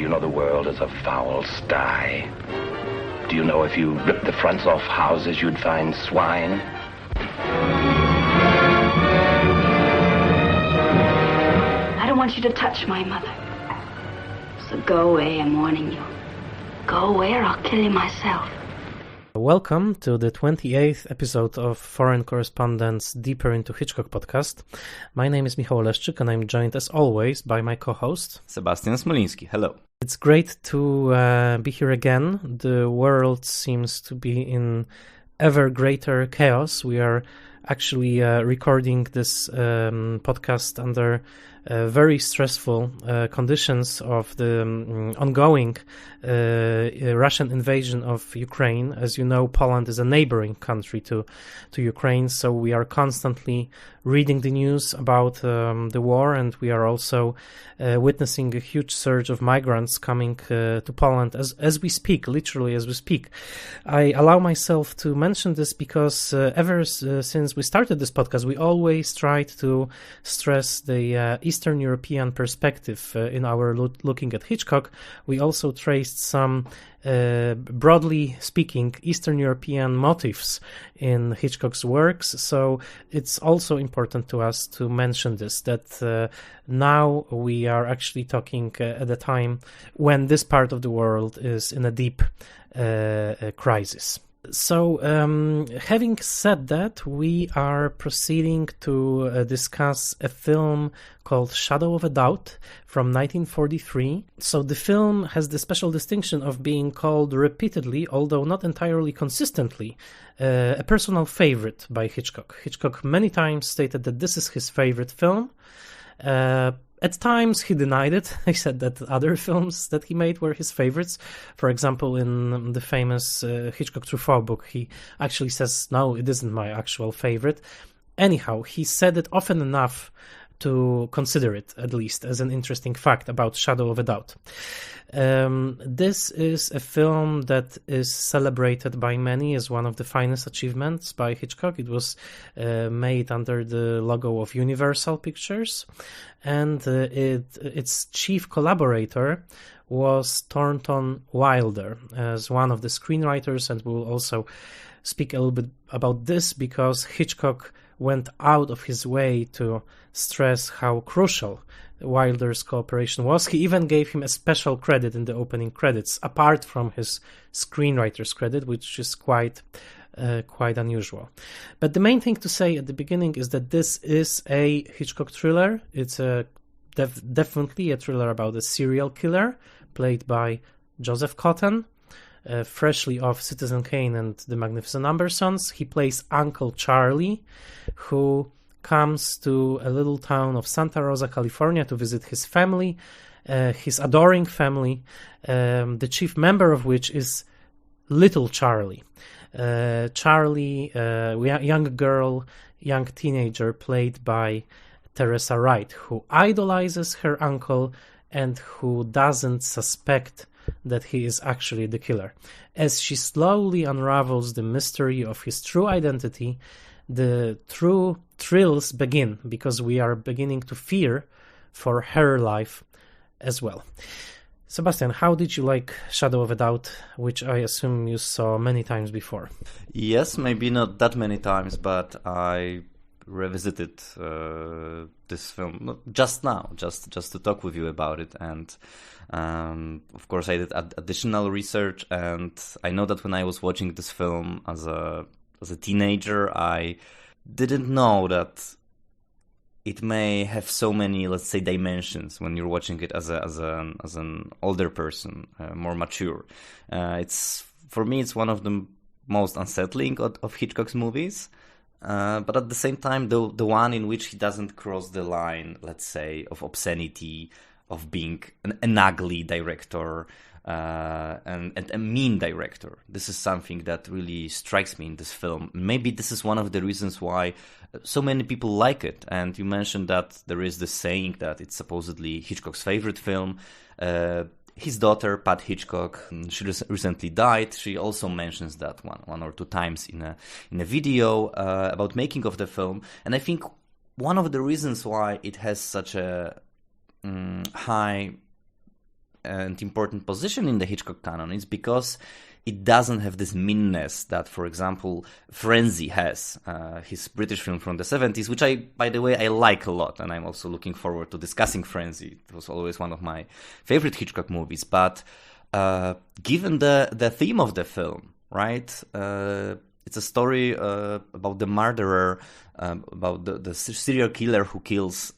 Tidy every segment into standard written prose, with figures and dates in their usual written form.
you know the world is a foul sty? Do you know if you ripped the fronts off houses, you'd find swine? I don't want you to touch my mother. So go away, I'm warning you. Go away or I'll kill you myself. Welcome to the 28th episode of Foreign Correspondents' Deeper into Hitchcock podcast. My name is Michał Oleszczyk and I'm joined as always by my co-host Sebastian Smoliński. Hello. It's great to be here again. The world seems to be in ever greater chaos. We are actually recording this podcast under very stressful conditions of the ongoing Russian invasion of Ukraine. As you know, Poland is a neighboring country to Ukraine, so we are constantly reading the news about the war, and we are also witnessing a huge surge of migrants coming to Poland as we speak, literally as we speak. I allow myself to mention this because ever since we started this podcast, we always tried to stress the Eastern European perspective in our looking at Hitchcock. We also traced some broadly speaking Eastern European motifs in Hitchcock's works, so it's also important to us to mention this, that now we are actually talking at a time when this part of the world is in a deep crisis. So, having said that, we are proceeding to discuss a film called Shadow of a Doubt from 1943. So the film has the special distinction of being called repeatedly, although not entirely consistently, a personal favorite by Hitchcock. Hitchcock many times stated that this is his favorite film. At times he denied it. He said that other films that he made were his favorites. For example, in the famous Hitchcock Truffaut book, he actually says, no, it isn't my actual favorite. Anyhow, he said it often enough to consider it, at least, as an interesting fact about Shadow of a Doubt. This is a film that is celebrated by many as one of the finest achievements by Hitchcock. It was made under the logo of Universal Pictures, and its chief collaborator was Thornton Wilder as one of the screenwriters, and we'll also speak a little bit about this because Hitchcock went out of his way to stress how crucial Wilder's cooperation was. He even gave him a special credit in the opening credits, apart from his screenwriter's credit, which is quite unusual. But the main thing to say at the beginning is that this is a Hitchcock thriller. It's definitely a thriller about a serial killer played by Joseph Cotten, freshly off Citizen Kane and The Magnificent Ambersons. He plays Uncle Charlie, who comes to a little town of Santa Rosa, California to visit his family, his adoring family, the chief member of which is Little Charlie. Charlie, young teenager played by Teresa Wright, who idolizes her uncle and who doesn't suspect that he is actually the killer. As she slowly unravels the mystery of his true identity, the true thrills begin, because we are beginning to fear for her life as well. Sebastian, how did you like Shadow of a Doubt, which I assume you saw many times before? Yes, maybe not that many times, but I revisited this film just now, just to talk with you about it. And of course I did additional research, and I know that when I was watching this film as a teenager, I didn't know that it may have so many, let's say, dimensions when you're watching it as an older person, more mature. For me, it's one of the most unsettling of Hitchcock's movies. But at the same time, the one in which he doesn't cross the line, let's say, of obscenity, of being an ugly director, and a mean director. This is something that really strikes me in this film. Maybe this is one of the reasons why so many people like it. And you mentioned that there is this saying that it's supposedly Hitchcock's favorite film. His daughter, Pat Hitchcock, she recently died. She also mentions that one or two times in a video about making of the film. And I think one of the reasons why it has such a high and important position in the Hitchcock canon is because it doesn't have this meanness that, for example, Frenzy has, his British film from the 70s, which by the way, I like a lot, and I'm also looking forward to discussing Frenzy. It was always one of my favorite Hitchcock movies, but given the theme of the film, right, it's a story about the murderer, about the serial killer who kills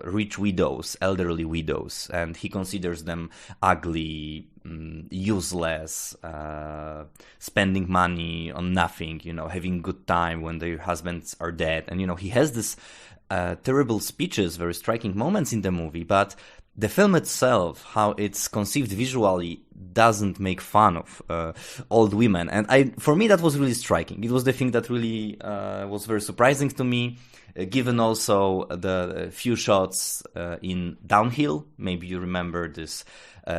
rich widows, elderly widows, and he considers them ugly, useless, spending money on nothing, having good time when their husbands are dead. And, he has this terrible speeches, very striking moments in the movie, but the film itself, how it's conceived visually, doesn't make fun of old women. And for me, that was really striking. It was the thing that really was very surprising to me, given also the few shots in Downhill. Maybe you remember this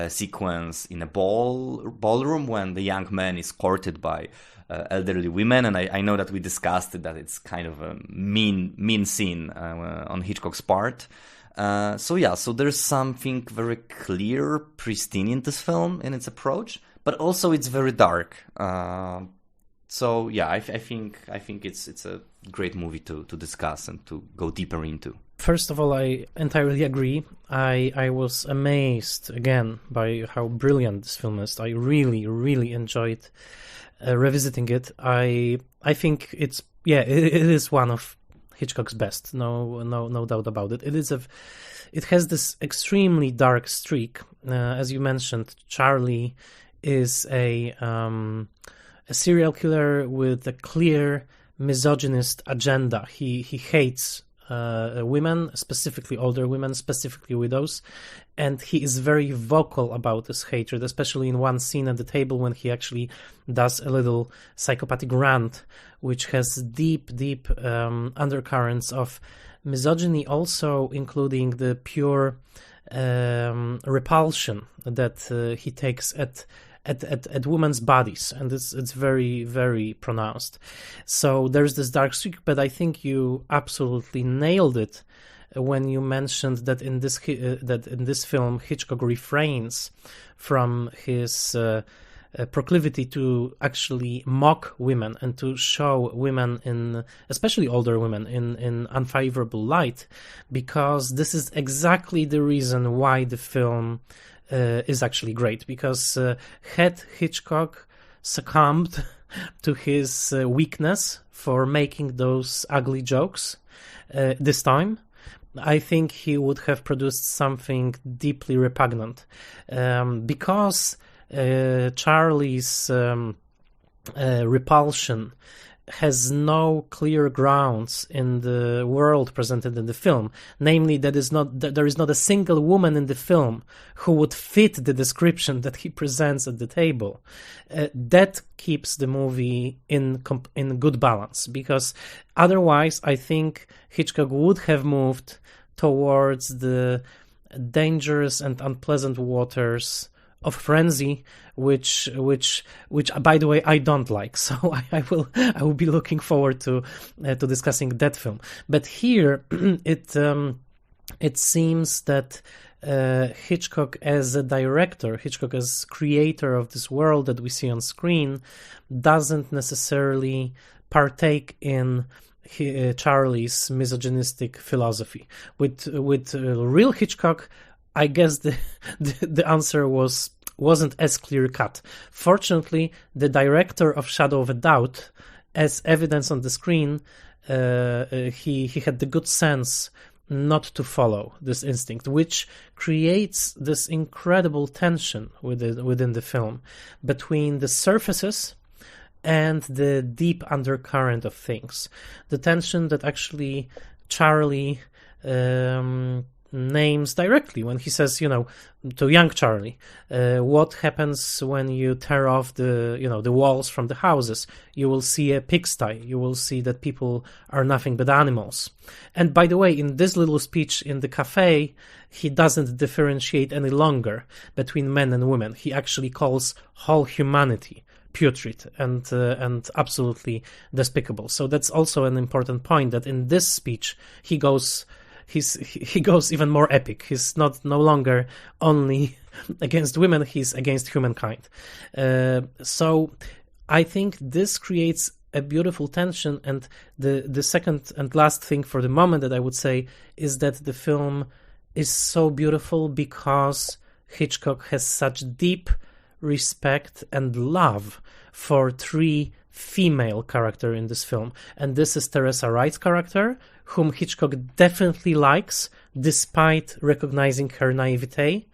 sequence in a ballroom when the young man is courted by elderly women, and I know that we discussed it, that it's kind of a mean scene on Hitchcock's part. So there's something very clear, pristine in this film in its approach, but also it's very dark. I think it's a great movie to discuss and to go deeper into. First of all, I entirely agree. I was amazed again by how brilliant this film is. I really, really enjoyed revisiting it. I think it is one of Hitchcock's best. No doubt about it. It has this extremely dark streak. As you mentioned, Charlie is a serial killer with a clear misogynist agenda. He hates women, specifically older women, specifically widows, and he is very vocal about this hatred, especially in one scene at the table when he actually does a little psychopathic rant, which has deep undercurrents of misogyny, also including the pure repulsion that he takes at women's bodies, and it's very, very pronounced. So there's this dark streak, but I think you absolutely nailed it when you mentioned that in this film Hitchcock refrains from his proclivity to actually mock women and to show women, especially older women, in unfavorable light, because this is exactly the reason why the film is actually great. Because had Hitchcock succumbed to his weakness for making those ugly jokes this time, I think he would have produced something deeply repugnant, because Charlie's repulsion has no clear grounds in the world presented in the film. Namely, there is not a single woman in the film who would fit the description that he presents at the table. That keeps the movie in good balance, because otherwise I think Hitchcock would have moved towards the dangerous and unpleasant waters of Frenzy, which by the way I don't like. So I will be looking forward to discussing that film. But here it seems that Hitchcock as a director, Hitchcock as creator of this world that we see on screen, doesn't necessarily partake in Charlie's misogynistic philosophy. With real Hitchcock, I guess the answer wasn't as clear cut. Fortunately, the director of Shadow of a Doubt, as evidence on the screen, he had the good sense not to follow this instinct, which creates this incredible tension within the film between the surfaces and the deep undercurrent of things. The tension that actually Charlie names directly when he says, to young Charlie, what happens when you tear off the walls from the houses? You will see a pigsty. You will see that people are nothing but animals. And by the way, in this little speech in the cafe, he doesn't differentiate any longer between men and women. He actually calls whole humanity putrid and absolutely despicable. So that's also an important point, that in this speech he goes he goes even more epic. He's no longer only against women, he's against humankind. So I think this creates a beautiful tension. And the second and last thing for the moment that I would say is that the film is so beautiful because Hitchcock has such deep respect and love for three female characters in this film. And this is Teresa Wright's character, whom Hitchcock definitely likes, despite recognizing her naivete.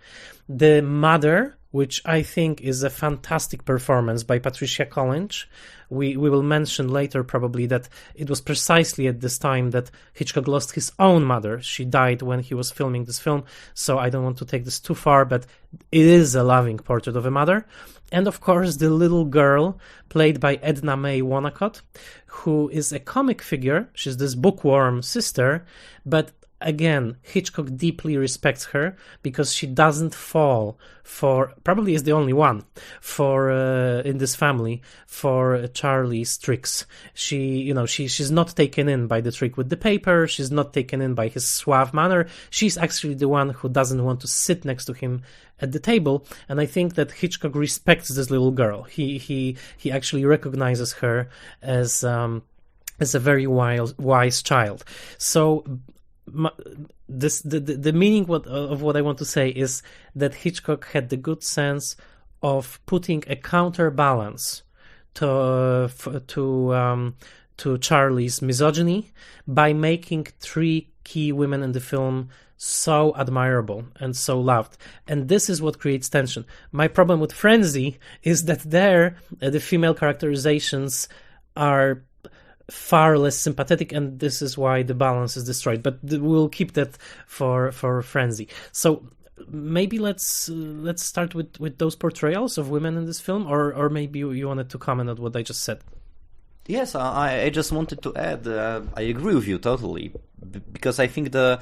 The mother, which I think is a fantastic performance by Patricia Collinge. We will mention later probably that it was precisely at this time that Hitchcock lost his own mother. She died when he was filming this film, so I don't want to take this too far, but it is a loving portrait of a mother. And of course, the little girl, played by Edna Mae Wonnacott, who is a comic figure. She's this bookworm sister, but again, Hitchcock deeply respects her because she doesn't fall for, probably is the only one for in this family, for Charlie's tricks. She's not taken in by the trick with the paper. She's not taken in by his suave manner. She's actually the one who doesn't want to sit next to him at the table. And I think that Hitchcock respects this little girl. He actually recognizes her as a very wise child. So the meaning of what I want to say is that Hitchcock had the good sense of putting a counterbalance to Charlie's misogyny by making three key women in the film so admirable and so loved. And this is what creates tension. My problem with Frenzy is that there the female characterizations are far less sympathetic, and this is why the balance is destroyed. But we'll keep that for Frenzy. So maybe let's start with those portrayals of women in this film, or maybe you wanted to comment on what I just said. Yes, I just wanted to add, I agree with you totally, because I think the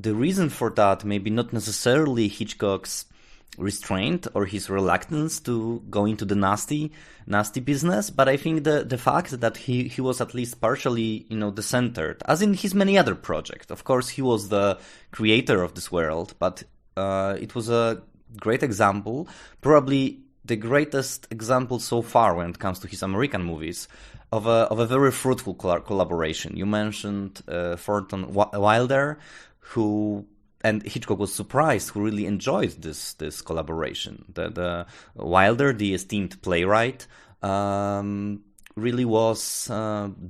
reason for that maybe not necessarily Hitchcock's restraint or his reluctance to go into the nasty business, but I think the fact that he was at least partially, decentered, as in his many other projects. Of course, he was the creator of this world, but it was a great example, probably the greatest example so far when it comes to his American movies, of a very fruitful collaboration. You mentioned Thornton Wilder, and Hitchcock was surprised, who really enjoyed this collaboration. The Wilder, the esteemed playwright, really was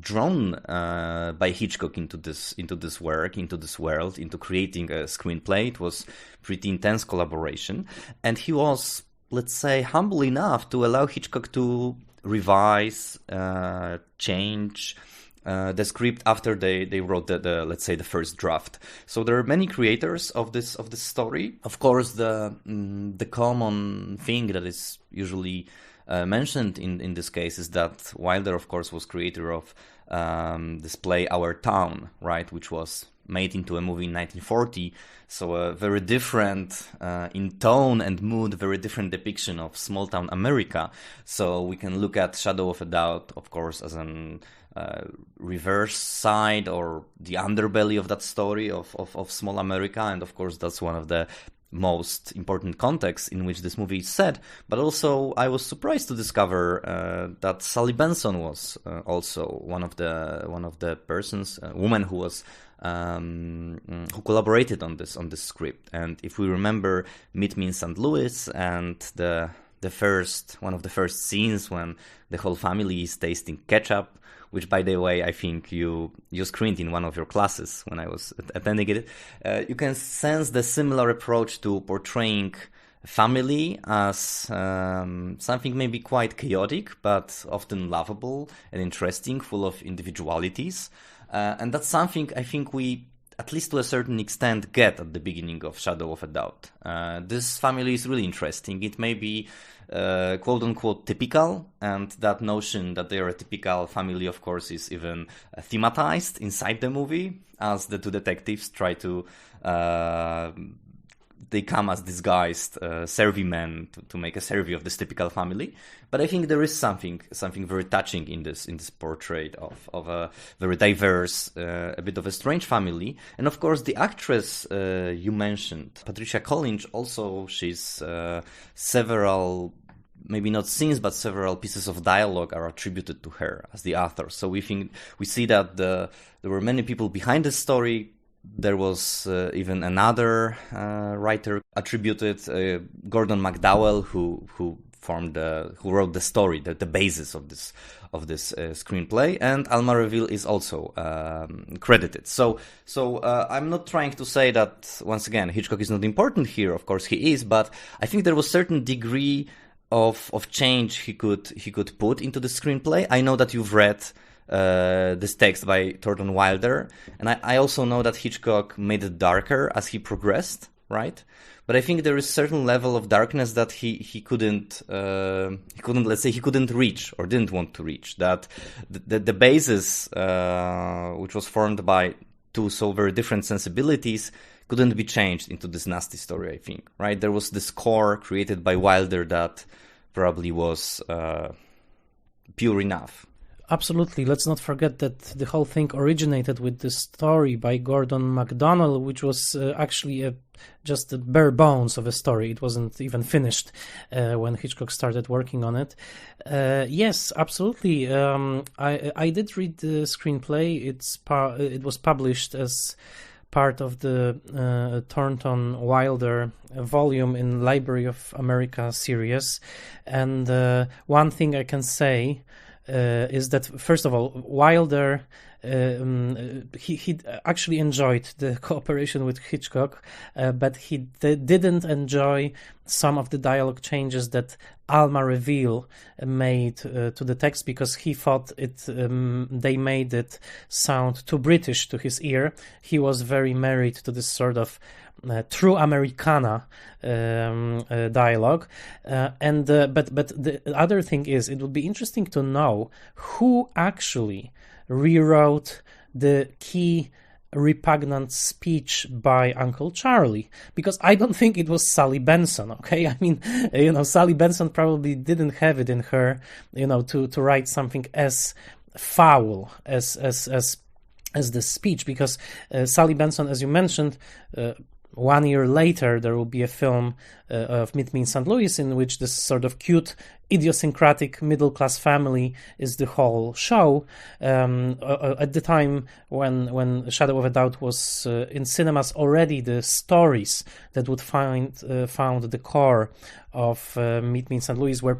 drawn by Hitchcock into this work, into this world, into creating a screenplay. It was pretty intense collaboration, and he was, let's say, humble enough to allow Hitchcock to revise, change the script after they wrote the let's say the first draft. So there are many creators of this story. Of course, the common thing that is usually mentioned in this case is that Wilder, of course, was creator of this play Our Town, right, which was made into a movie in 1940. So a very different in tone and mood, very different depiction of small town America. So we can look at Shadow of a Doubt, of course, as an reverse side or the underbelly of that story of small America, and of course that's one of the most important contexts in which this movie is set. But also I was surprised to discover that Sally Benson was also one of the persons, woman who was who collaborated on this script. And if we remember Meet Me in St. Louis and one of the first scenes when the whole family is tasting ketchup, which, by the way, I think you screened in one of your classes when I was attending it, you can sense the similar approach to portraying family as something maybe quite chaotic, but often lovable and interesting, full of individualities. And that's something I think we, at least to a certain extent, get at the beginning of Shadow of a Doubt. This family is really interesting. It may be quote-unquote typical, and that notion that they are a typical family, of course, is even thematized inside the movie, as the two detectives try to they come as disguised servicemen to make a survey of this typical family. But I think there is something very touching in this portrait of a very diverse, a bit of a strange family. And of course, the actress you mentioned, Patricia Collinge, also she's several, maybe not scenes, but several pieces of dialogue are attributed to her as the author. So we see that there were many people behind the story. There was even another writer attributed, Gordon McDowell, who wrote the story, the basis of this screenplay, and Alma Reville is also credited. So I'm not trying to say that, once again, Hitchcock is not important here. Of course he is, but I think there was certain degree of change he could put into the screenplay. I know that you've read this text by Thornton Wilder, and I also know that Hitchcock made it darker as he progressed, right? But I think there is certain level of darkness that he couldn't reach or didn't want to reach. That the basis, which was formed by two so very different sensibilities, couldn't be changed into this nasty story, I think, right? There was this core created by Wilder that probably was pure enough. Absolutely. Let's not forget that the whole thing originated with this story by Gordon MacDonald, which was actually just the bare bones of a story. It wasn't even finished when Hitchcock started working on it. Yes, absolutely. I did read the screenplay. It was published as part of the Thornton Wilder volume in Library of America series. And one thing I can say is that, first of all, Wilder, he actually enjoyed the cooperation with Hitchcock, but he didn't enjoy some of the dialogue changes that Alma Reville made to the text, because he thought they made it sound too British to his ear. He was very married to this sort of true Americana dialogue, but the other thing is, it would be interesting to know who actually rewrote the key repugnant speech by Uncle Charlie, because I don't think it was Sally Benson. Okay, I mean, Sally Benson probably didn't have it in her, to write something as foul as the speech, because Sally Benson, as you mentioned, 1 year later, there will be a film of Meet Me in St. Louis, in which this sort of cute, idiosyncratic middle-class family is the whole show. At the time when Shadow of a Doubt was in cinemas, already the stories that would found the core of Meet Me in St. Louis were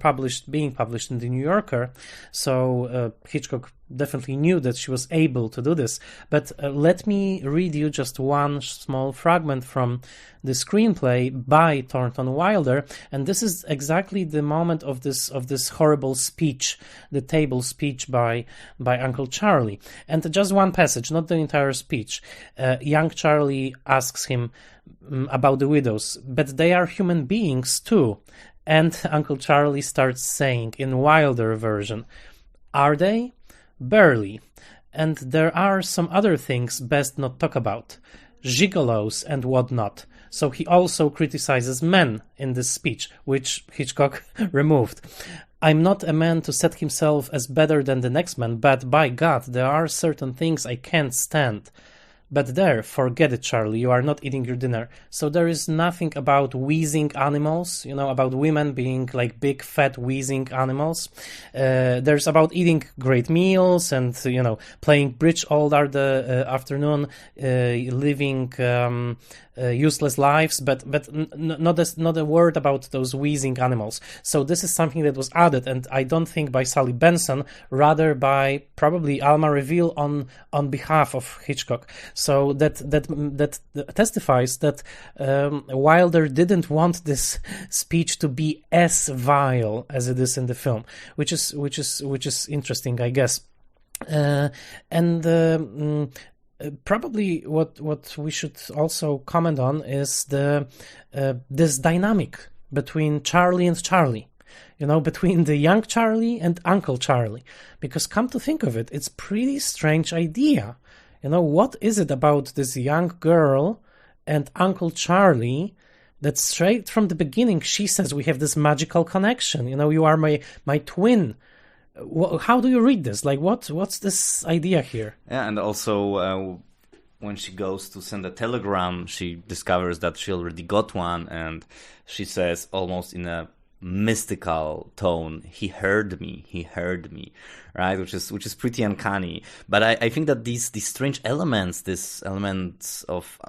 being published in the New Yorker. So Hitchcock definitely knew that she was able to do this. But let me read you just one small fragment from the screenplay by Thornton Wilder, and this is exactly the moment of this horrible speech, the table speech by Uncle Charlie. And just one passage, not the entire speech. Young Charlie asks him about the widows, but they are human beings too. And Uncle Charlie starts saying in Wilder version, "Are they? Barely. And there are some other things best not talk about. Gigolos and whatnot." So he also criticizes men in this speech, which Hitchcock removed. "I'm not a man to set himself as better than the next man, but by God, there are certain things I can't stand. But there, forget it, Charlie, you are not eating your dinner." So there is nothing about wheezing animals, about women being like big, fat, wheezing animals. There's about eating great meals and, playing bridge all the afternoon, living useless lives, but not a word about those wheezing animals. So this is something that was added, and I don't think by Sally Benson, rather by probably Alma Reville on behalf of Hitchcock. So that testifies that Wilder didn't want this speech to be as vile as it is in the film, which is interesting, I guess. Probably what we should also comment on is this dynamic between Charlie and Charlie, between the young Charlie and Uncle Charlie, because come to think of it, it's pretty strange idea. What is it about this young girl and Uncle Charlie that straight from the beginning, she says we have this magical connection. You are my twin. How do you read this? Like, what's this idea here? Yeah, and also when she goes to send a telegram, she discovers that she already got one, and she says almost in a mystical tone, he heard me, right? Which is pretty uncanny. But I think that these strange elements, these elements of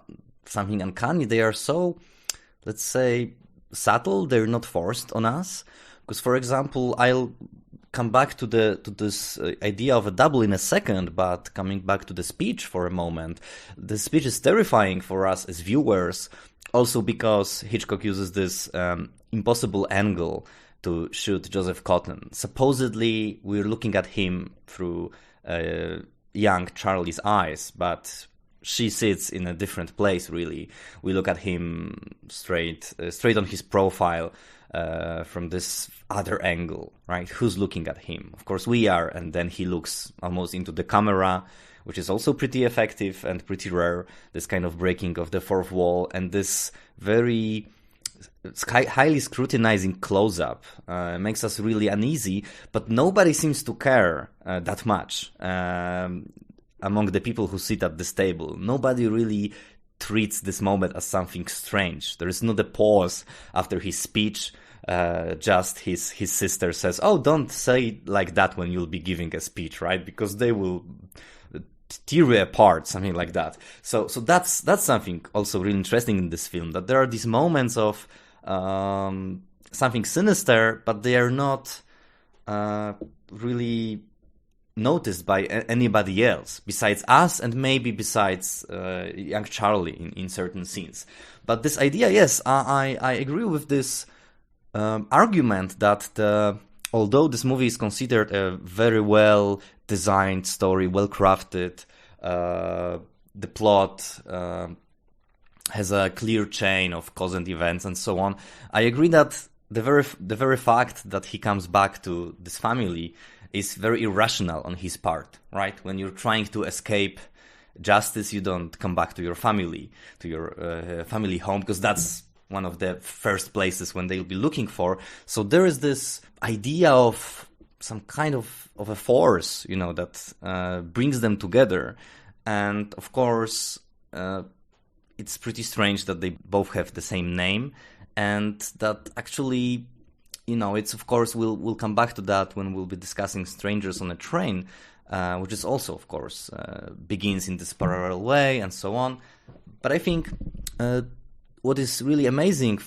something uncanny, they are so, let's say, subtle. They're not forced on us. Because, for example, I'll come back to this idea of a double in a second, but coming back to the speech for a moment, the speech is terrifying for us as viewers, also because Hitchcock uses this impossible angle to shoot Joseph Cotten. Supposedly, we're looking at him through young Charlie's eyes, but she sits in a different place, really. We look at him straight on his profile from this other angle, right? Who's looking at him? Of course, we are, and then he looks almost into the camera, which is also pretty effective and pretty rare, this kind of breaking of the fourth wall, and this very highly scrutinizing close-up makes us really uneasy, but nobody seems to care that much among the people who sit at this table. Nobody really treats this moment as something strange. There is not a pause after his speech. Just his sister says, "Oh, don't say it like that when you'll be giving a speech, right? Because they will tear you apart," something like that. So that's something also really interesting in this film, that there are these moments of something sinister, but they are not really noticed by anybody else besides us, and maybe besides young Charlie in certain scenes. But this idea, yes, I agree with this argument that although this movie is considered a very well designed story, well crafted, the plot has a clear chain of cause and events and so on, I agree that the very fact that he comes back to this family is very irrational on his part, right? When you're trying to escape justice, you don't come back to your family, to your family home, because that's one of the first places when they'll be looking for. So there is this idea of some kind of a force, that brings them together. And of course, it's pretty strange that they both have the same name, and that actually, it's, of course, we'll come back to that when we'll be discussing Strangers on a Train, which is also, of course, begins in this parallel way and so on. But I think what is really amazing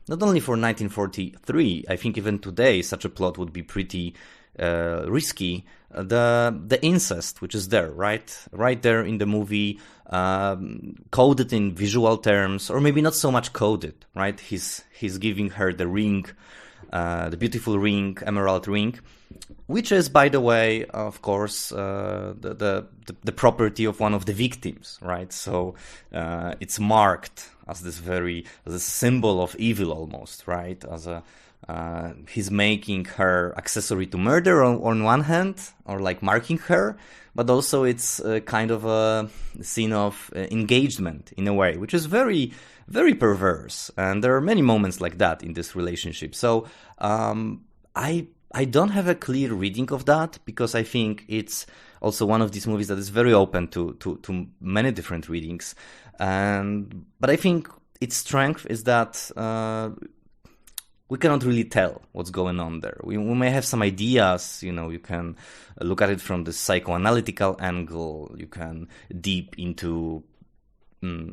not only for 1943, I think even today such a plot would be pretty risky, the incest which is there, right there in the movie, coded in visual terms, or maybe not so much coded, right? He's giving her the ring, the beautiful ring, emerald ring, which is, by the way, of course, the property of one of the victims, right? So it's marked as this symbol of evil almost, right? As he's making her accessory to murder on one hand, or like marking her, but also it's kind of a scene of engagement in a way, which is very, very perverse. And there are many moments like that in this relationship. So I don't have a clear reading of that, because I think it's also one of these movies that is very open to many different readings. But I think its strength is that we cannot really tell what's going on there. We may have some ideas, you can look at it from the psychoanalytical angle, you can deep into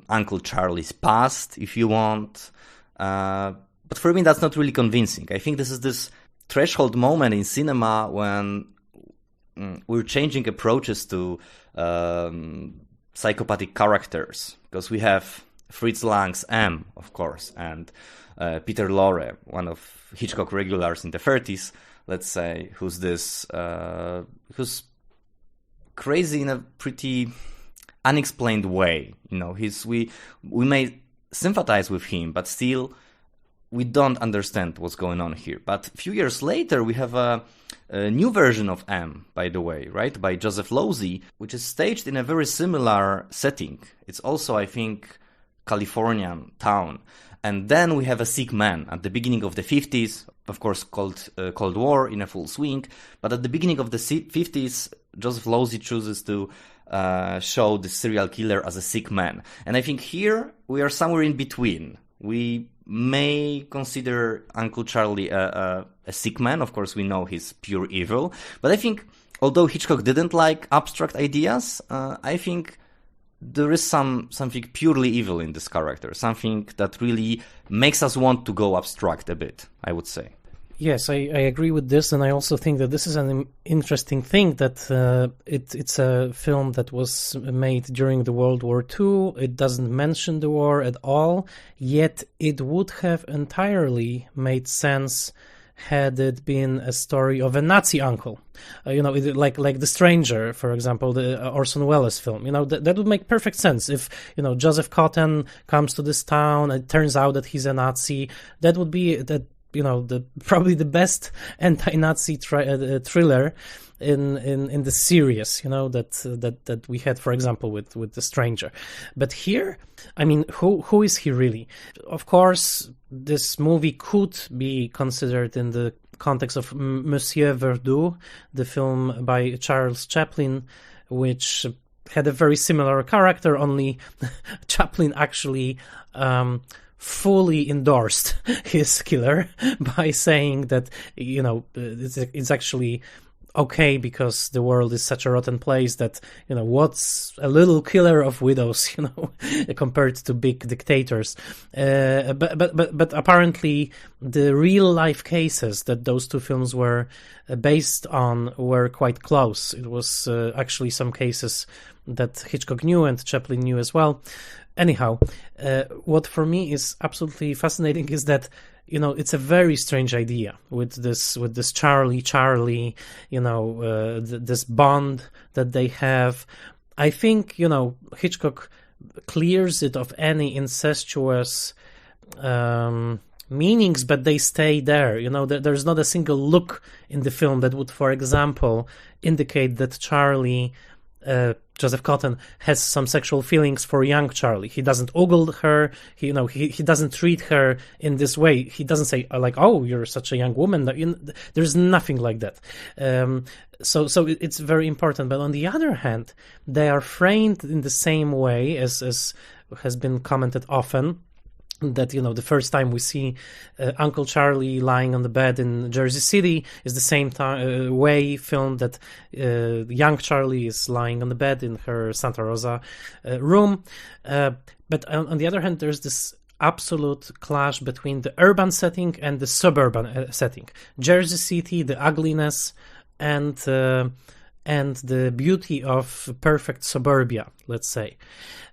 Uncle Charlie's past if you want. But for me, that's not really convincing. I think this is this threshold moment in cinema when we're changing approaches to psychopathic characters, because we have Fritz Lang's M, of course, and Peter Lorre, one of Hitchcock regulars in the 30s, let's say, who's crazy in a pretty unexplained way. We may sympathize with him, but still we don't understand what's going on here. But a few years later, we have a new version of M, by the way, right, by Joseph Losey, which is staged in a very similar setting. It's also, I think, Californian town. And then we have a sick man at the beginning of the 50s, of course, Cold War in a full swing. But at the beginning of the 50s, Joseph Losey chooses to show the serial killer as a sick man. And I think here we are somewhere in between. We may consider Uncle Charlie a sick man. Of course, we know he's pure evil. But I think, although Hitchcock didn't like abstract ideas, I think there is something purely evil in this character, something that really makes us want to go abstract a bit, I would say. Yes, I agree with this, and I also think that this is an interesting thing, that it's a film that was made during the World War II. It doesn't mention the war at all, yet it would have entirely made sense had it been a story of a Nazi uncle. Like The Stranger, for example, the Orson Welles film. That would make perfect sense. If, Joseph Cotten comes to this town, it turns out that he's a Nazi, that would be probably the best anti-Nazi thriller in the series, that we had, for example, with The Stranger. But here, I mean, who is he really? Of course, this movie could be considered in the context of Monsieur Verdoux, the film by Charles Chaplin, which had a very similar character, only Chaplin actually fully endorsed his killer by saying that, it's actually okay because the world is such a rotten place that, what's a little killer of widows, compared to big dictators. But apparently the real life cases that those two films were based on were quite close. It was actually some cases that Hitchcock knew and Chaplin knew as well. Anyhow, what for me is absolutely fascinating is that, it's a very strange idea with this Charlie, this bond that they have. I think, Hitchcock clears it of any incestuous meanings, but they stay there. There's not a single look in the film that would, for example, indicate that Charlie, Joseph Cotten, has some sexual feelings for young Charlie. He doesn't ogle her. He doesn't treat her in this way. He doesn't say like, "Oh, you're such a young woman." There's nothing like that. So it's very important. But on the other hand, they are framed in the same way as has been commented often. That, the first time we see Uncle Charlie lying on the bed in Jersey City is the same way filmed that young Charlie is lying on the bed in her Santa Rosa room. But on the other hand, there's this absolute clash between the urban setting and the suburban setting. Jersey City, the ugliness, and the beauty of perfect suburbia, let's say.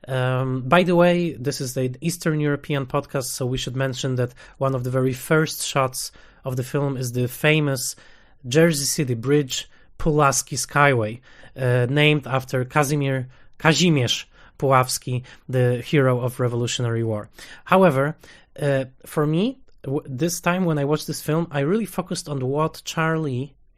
By the way, this is the Eastern European podcast, so we should mention that one of the very first shots of the film is the famous Jersey City Bridge, Pulaski Skyway, named after Kazimierz Puławski, the hero of Revolutionary War. However, for me, this time when I watched this film, I really focused on what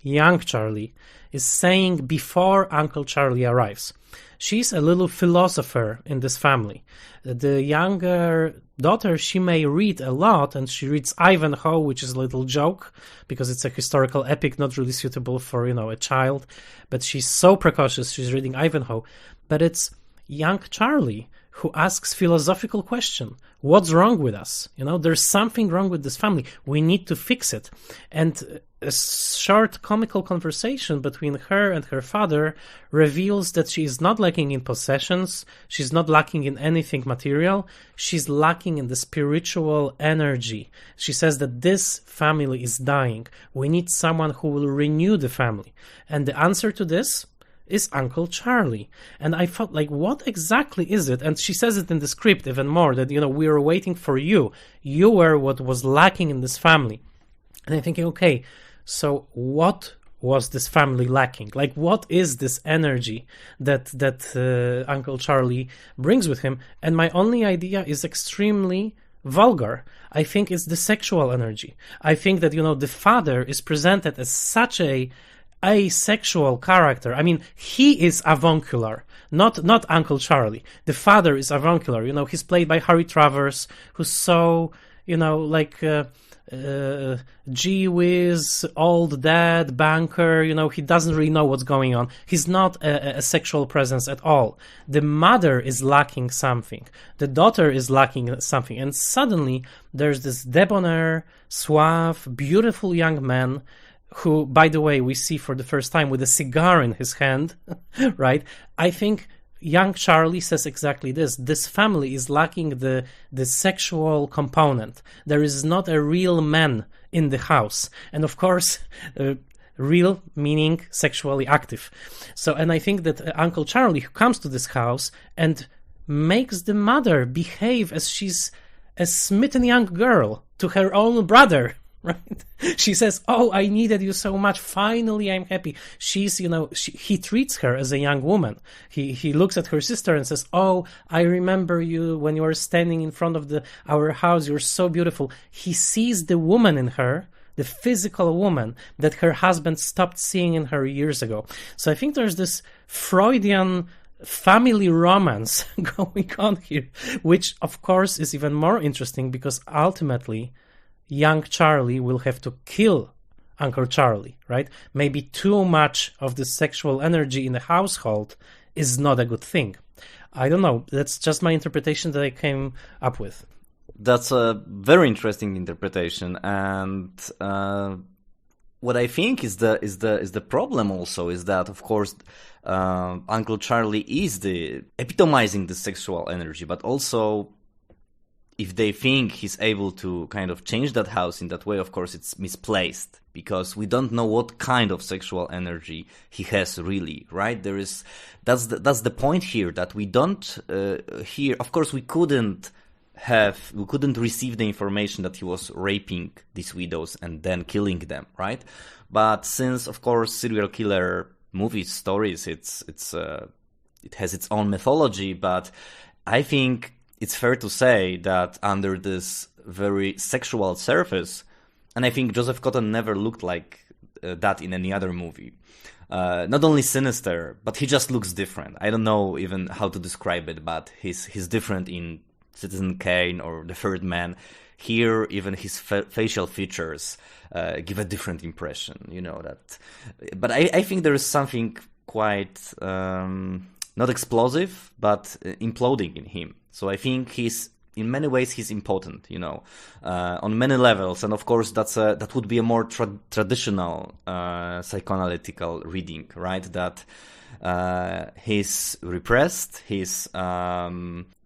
young Charlie, is saying before Uncle Charlie arrives. She's a little philosopher in this family. The younger daughter, she may read a lot, and she reads Ivanhoe, which is a little joke, because it's a historical epic, not really suitable for, a child. But she's so precocious, she's reading Ivanhoe. But it's young Charlie who asks philosophical question. What's wrong with us? There's something wrong with this family. We need to fix it. And a short comical conversation between her and her father reveals that she is not lacking in possessions. She's not lacking in anything material. She's lacking in the spiritual energy. She says that this family is dying. We need someone who will renew the family. And the answer to this is Uncle Charlie. And I thought, like, what exactly is it? And she says it in the script even more, that, we were waiting for you. You were what was lacking in this family. And I'm thinking, okay, so what was this family lacking? Like, what is this energy that Uncle Charlie brings with him? And my only idea is extremely vulgar. I think it's the sexual energy. I think that, the father is presented as such a asexual character. I mean, he is avuncular, not Uncle Charlie. The father is avuncular. He's played by Harry Travers, who's so, like gee whiz, old dad, banker. He doesn't really know what's going on. He's not a sexual presence at all. The mother is lacking something. The daughter is lacking something. And suddenly there's this debonair, suave, beautiful young man who, by the way, we see for the first time with a cigar in his hand, right? I think young Charlie says exactly this. This family is lacking the sexual component. There is not a real man in the house. And of course, real meaning sexually active. So, and I think that Uncle Charlie, who comes to this house and makes the mother behave as she's a smitten young girl to her own brother, right? She says, "Oh, I needed you so much. Finally, I'm happy." She's, he treats her as a young woman. He looks at her sister and says, "Oh, I remember you when you were standing in front of our house. You're so beautiful." He sees the woman in her, the physical woman that her husband stopped seeing in her years ago. So I think there's this Freudian family romance going on here, which of course is even more interesting because ultimately young Charlie will have to kill Uncle Charlie, right? Maybe too much of the sexual energy in the household is not a good thing. I don't know. That's just my interpretation that I came up with. That's a very interesting interpretation, and what I think is the problem also is that, of course, Uncle Charlie is the epitomizing the sexual energy, but also if they think he's able to kind of change that house in that way, of course it's misplaced, because we don't know what kind of sexual energy he has really, right? That's the point here, that we don't hear. Of course, we couldn't receive the information that he was raping these widows and then killing them, right? But since, of course, serial killer movies, stories, it has its own mythology, but I think it's fair to say that under this very sexual surface, and I think Joseph Cotten never looked like that in any other movie. Not only sinister, but he just looks different. I don't know even how to describe it, but he's different in Citizen Kane or The Third Man. Here, even his facial features give a different impression, that. But I think there is something quite not explosive, but imploding in him. So I think in many ways he's impotent, on many levels. And of course, that would be a more traditional psychoanalytical reading, right? That he's repressed, he's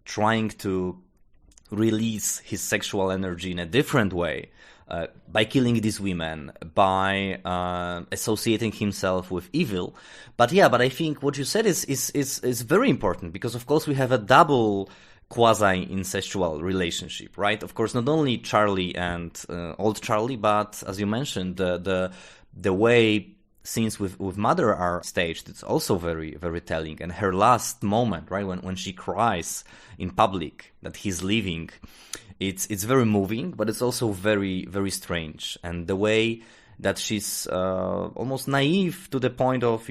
trying to release his sexual energy in a different way, by killing these women, by associating himself with evil. But I think what you said is very important, because of course we have a double quasi-incestual relationship, right? Of course, not only Charlie and old Charlie, but as you mentioned, the way scenes with mother are staged, it's also very, very telling. And her last moment, right, when she cries in public that he's leaving, it's very moving, but it's also very, very strange. And the way that she's almost naive to the point of,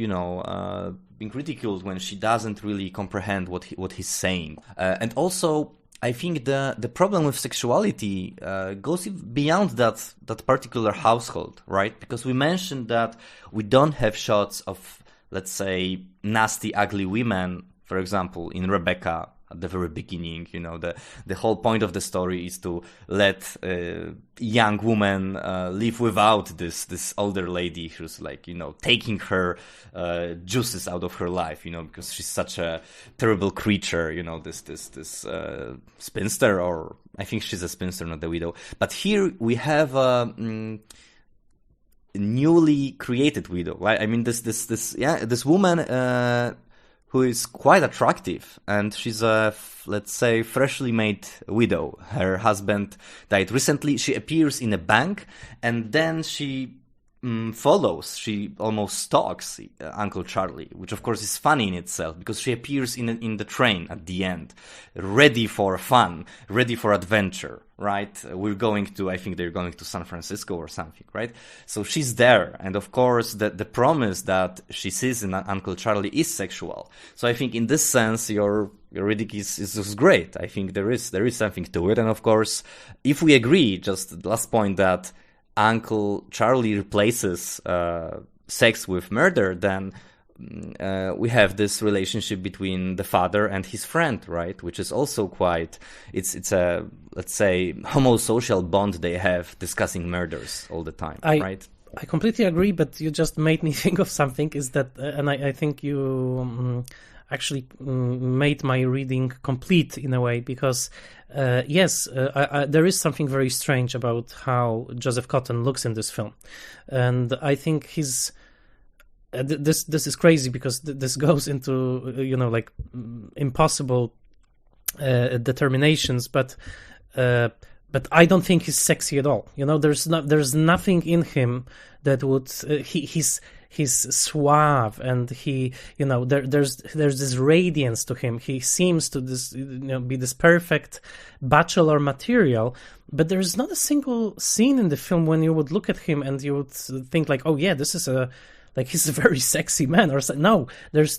being ridiculed when she doesn't really comprehend what he's saying. And also, I think the problem with sexuality goes beyond that particular household, right? Because we mentioned that we don't have shots of, let's say, nasty, ugly women, for example, in Rebecca at the very beginning. The whole point of the story is to let a young woman live without this older lady who's like, taking her juices out of her life, because she's such a terrible creature, this spinster, or I think she's a spinster, not the widow. But here we have a newly created widow, right? I mean, this woman who is quite attractive, and she's a, let's say, freshly made widow. Her husband died recently. She appears in a bank, and then she follows, she almost stalks Uncle Charlie, which of course is funny in itself, because she appears in the train at the end, ready for fun, ready for adventure, right? I think they're going to San Francisco or something, right? So she's there, and of course the promise that she sees in Uncle Charlie is sexual. So I think in this sense your reading is great. I think there is something to it, and of course, if we agree, just the last point, that Uncle Charlie replaces sex with murder, then we have this relationship between the father and his friend, right? Which is also quite, it's a, let's say, homosocial bond they have, discussing murders all the time, right? I completely agree, but you just made me think of something, is that, and I think you actually made my reading complete in a way, because yes, there is something very strange about how Joseph Cotten looks in this film, and I think he's this is crazy, because this goes into like impossible determinations, but I don't think he's sexy at all. There's nothing in him that would he's suave, and there's this radiance to him. He seems to be this perfect bachelor material, but there's not a single scene in the film when you would look at him and you would think like, oh yeah, this is he's a very sexy man, or no, there's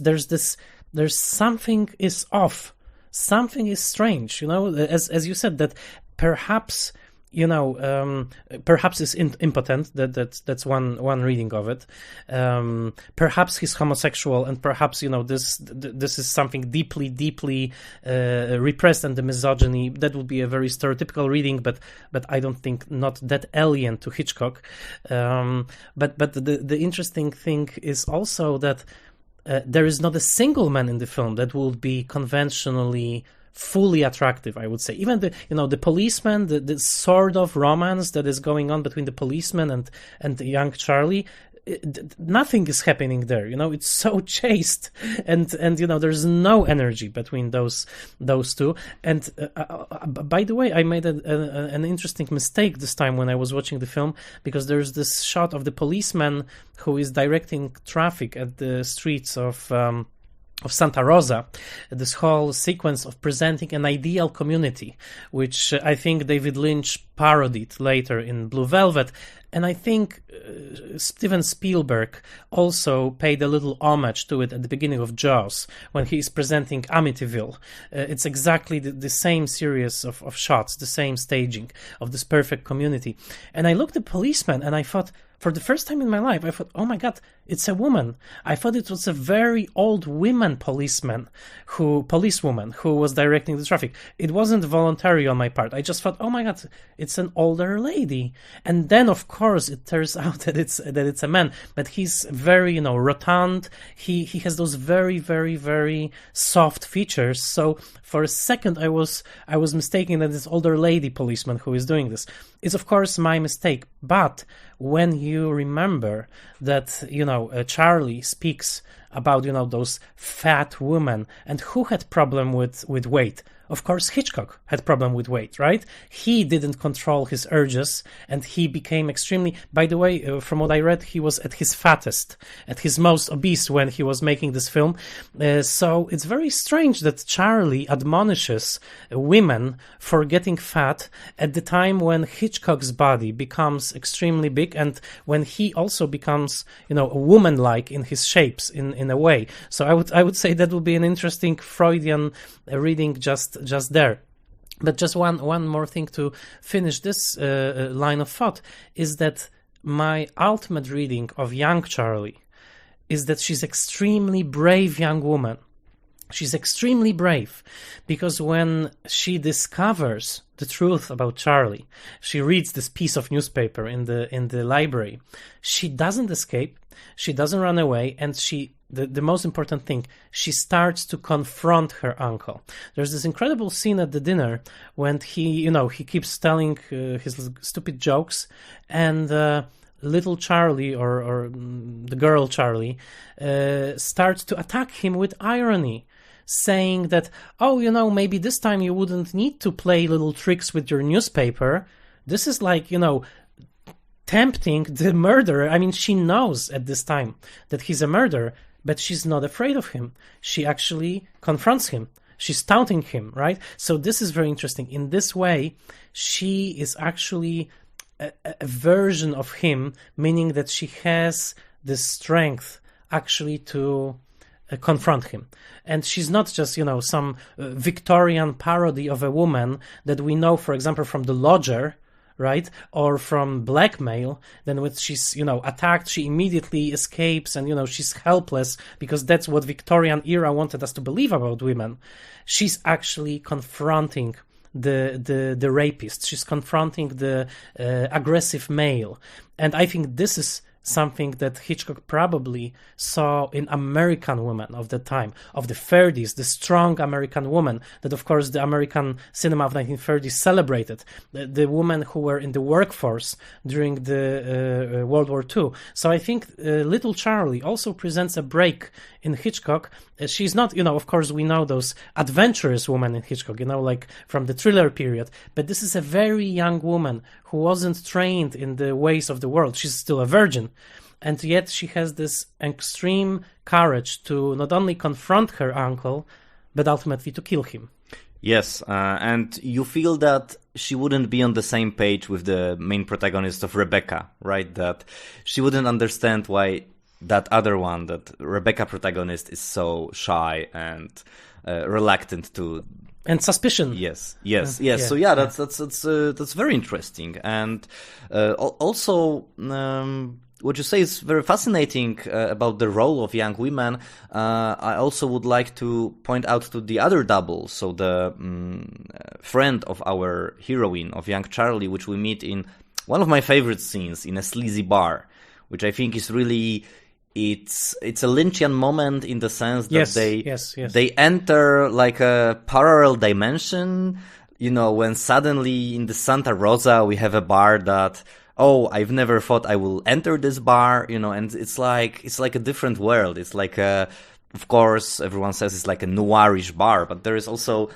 something is off, something is strange, as you said, that perhaps perhaps is impotent. That's one reading of it. Perhaps he's homosexual, and perhaps this is something deeply repressed, and the misogyny. That would be a very stereotypical reading, but I don't think not that alien to Hitchcock. But the interesting thing is also that there is not a single man in the film that would be conventionally fully attractive, I would say. Even the policeman, the sort of romance that is going on between the policeman and the young Charlie, nothing is happening there. It's so chaste, and there's no energy between those two. And by the way, I made an interesting mistake this time when I was watching the film, because there's this shot of the policeman who is directing traffic at the streets of Santa Rosa, this whole sequence of presenting an ideal community, which I think David Lynch parodied later in Blue Velvet. And I think Steven Spielberg also paid a little homage to it at the beginning of Jaws, when he is presenting Amityville. It's exactly the same series of shots, the same staging of this perfect community. And I looked at the policeman and I thought, for the first time in my life, I thought, oh my God, it's a woman. I thought it was a very old policewoman who was directing the traffic. It wasn't voluntary on my part. I just thought, oh my God, it's an older lady. And then, of course, it turns out that it's a man. But he's very, rotund. He has those very, very, very soft features. So for a second, I was mistaken that it's older lady policeman who is doing this. It's of course my mistake. But when you remember that, Charlie speaks about, those fat women, and who had problem with weight? Of course, Hitchcock had problem with weight, right? He didn't control his urges, and he became extremely... By the way, from what I read, he was at his fattest, at his most obese when he was making this film. So it's very strange that Charlie admonishes women for getting fat at the time when Hitchcock's body becomes extremely big, and when he also becomes, woman-like in his shapes in a way. So I would say that would be an interesting Freudian reading just there. But just one more thing to finish this line of thought is that my ultimate reading of young Charlie is that she's extremely brave young woman. She's extremely brave because when she discovers the truth about Charlie, she reads this piece of newspaper in the library. She doesn't escape, she doesn't run away, and the most important thing, she starts to confront her uncle. There's this incredible scene at the dinner when he keeps telling his stupid jokes, and little Charlie or the girl Charlie starts to attack him with irony, saying that, maybe this time you wouldn't need to play little tricks with your newspaper. This is like, attempting the murderer. I mean, she knows at this time that he's a murderer, but she's not afraid of him. She actually confronts him. She's taunting him, right? So this is very interesting. In this way, she is actually a version of him, meaning that she has the strength actually to confront him. And she's not just, some Victorian parody of a woman that we know, for example, from The Lodger, right? Or from Blackmail. Then when she's, attacked, she immediately escapes and, she's helpless because that's what Victorian era wanted us to believe about women. She's actually confronting the rapist. She's confronting the aggressive male. And I think this is something that Hitchcock probably saw in American women of the time, of the 30s, the strong American woman that, of course, the American cinema of 1930s celebrated, the women who were in the workforce during the World War II. So I think Little Charlie also presents a break in Hitchcock. She's not, of course, we know those adventurous women in Hitchcock, like from the thriller period, but this is a very young woman who wasn't trained in the ways of the world. She's still a virgin. And yet she has this extreme courage to not only confront her uncle, but ultimately to kill him. Yes, and you feel that she wouldn't be on the same page with the main protagonist of Rebecca, right? That she wouldn't understand why that other one, that Rebecca protagonist, is so shy and reluctant to... And suspicion. Yes. So that's very interesting, and also what you say is very fascinating about the role of young women. I also would like to point out to the other double, so the friend of our heroine, of young Charlie, which we meet in one of my favorite scenes in a sleazy bar, which I think is really... It's a Lynchian moment in the sense that they enter like a parallel dimension, when suddenly in the Santa Rosa we have a bar that, I've never thought I will enter this bar, and it's like a different world. It's like of course, everyone says it's like a noirish bar, but there is also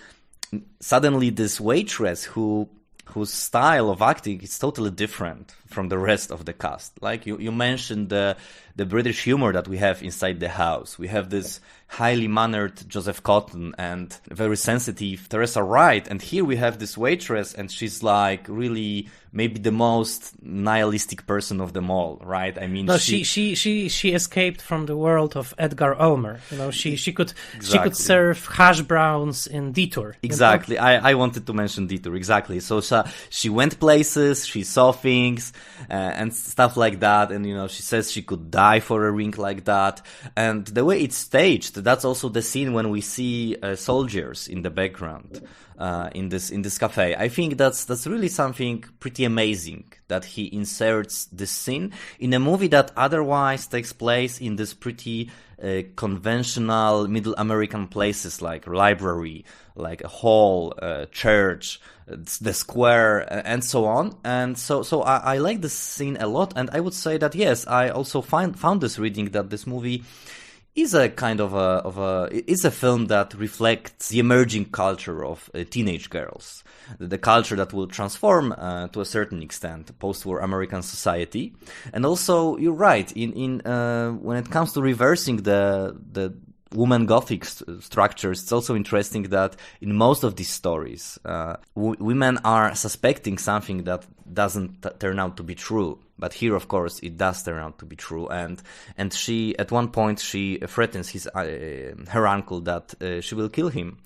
suddenly this waitress whose style of acting is totally different from the rest of the cast. Like you mentioned the British humor that we have inside the house. We have this highly mannered Joseph Cotten and very sensitive Teresa Wright, and here we have this waitress, and she's like really maybe the most nihilistic person of them all, right? I mean, she escaped from the world of Edgar Ulmer. She could serve hash browns in Detour. Exactly. I wanted to mention Detour. Exactly. So she went places, she saw things and stuff like that, and she says she could die for a ring like that. And the way it's staged, that's also the scene when we see soldiers in the background. In this cafe. I think that's really something pretty amazing that he inserts this scene in a movie that otherwise takes place in this pretty conventional middle American places like library, like a hall, church, the square, and so on. And so I like this scene a lot, and I would say that yes, I also found this reading that this movie is a kind it's a film that reflects the emerging culture of teenage girls, the culture that will transform to a certain extent post-war American society. And also, you're right, in when it comes to reversing the woman gothic structures, it's also interesting that in most of these stories, women are suspecting something that doesn't turn out to be true. But here, of course, it does turn out to be true, and she, at one point, she threatens her uncle that she will kill him,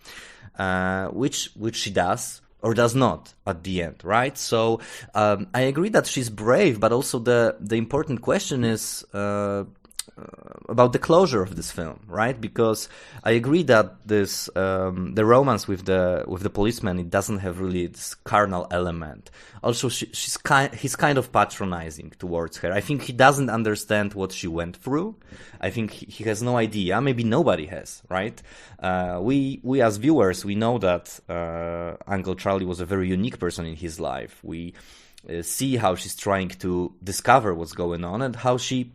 which she does or does not at the end, right? So I agree that she's brave, but also the important question is about the closure of this film, right? Because I agree that this the romance with the policeman, it doesn't have really this carnal element. Also, he's kind of patronizing towards her. I think he doesn't understand what she went through. I think he has no idea. Maybe nobody has, right? We as viewers, we know that Uncle Charlie was a very unique person in his life. We see how she's trying to discover what's going on and how she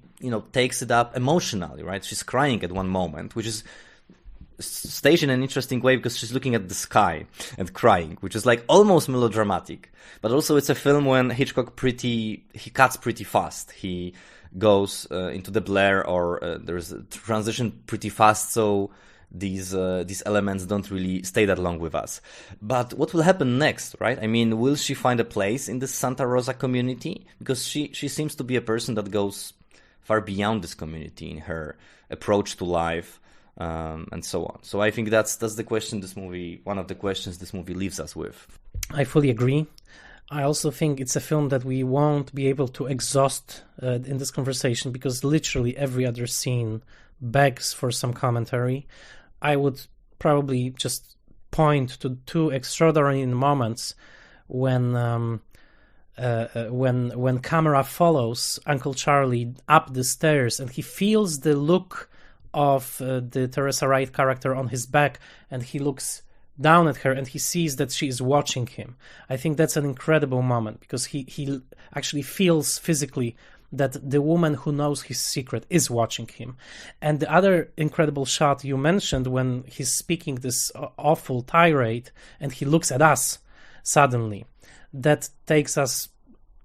takes it up emotionally, right? She's crying at one moment, which is staged in an interesting way because she's looking at the sky and crying, which is like almost melodramatic. But also it's a film when Hitchcock he cuts pretty fast. He goes into the blur, or there's a transition pretty fast, so these elements don't really stay that long with us. But what will happen next, right? I mean, will she find a place in this Santa Rosa community? Because she seems to be a person that goes far beyond this community in her approach to life, and so on. So I think that's the question one of the questions this movie leaves us with. I fully agree. I also think it's a film that we won't be able to exhaust in this conversation, because literally every other scene begs for some commentary. I would probably just point to two extraordinary moments when camera follows Uncle Charlie up the stairs and he feels the look of the Teresa Wright character on his back, and he looks down at her and he sees that she is watching him. I think that's an incredible moment, because he actually feels physically that the woman who knows his secret is watching him. And the other incredible shot you mentioned, when he's speaking this awful tirade and he looks at us suddenly, that takes us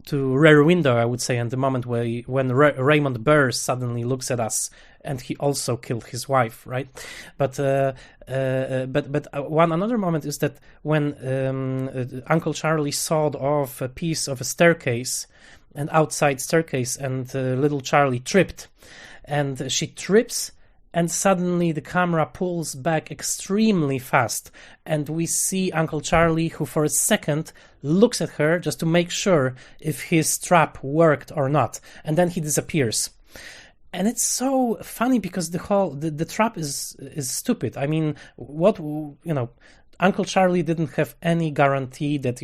to Rear Window, I would say, and the moment when Raymond Burr suddenly looks at us, and he also killed his wife, right? But another moment is that when Uncle Charlie sawed off a piece of a staircase, an outside staircase, and little Charlie tripped, and she trips, and suddenly the camera pulls back extremely fast, and we see Uncle Charlie, who for a second looks at her just to make sure if his trap worked or not, and then he disappears. And it's so funny because the trap is stupid. I mean, Uncle Charlie didn't have any guarantee that,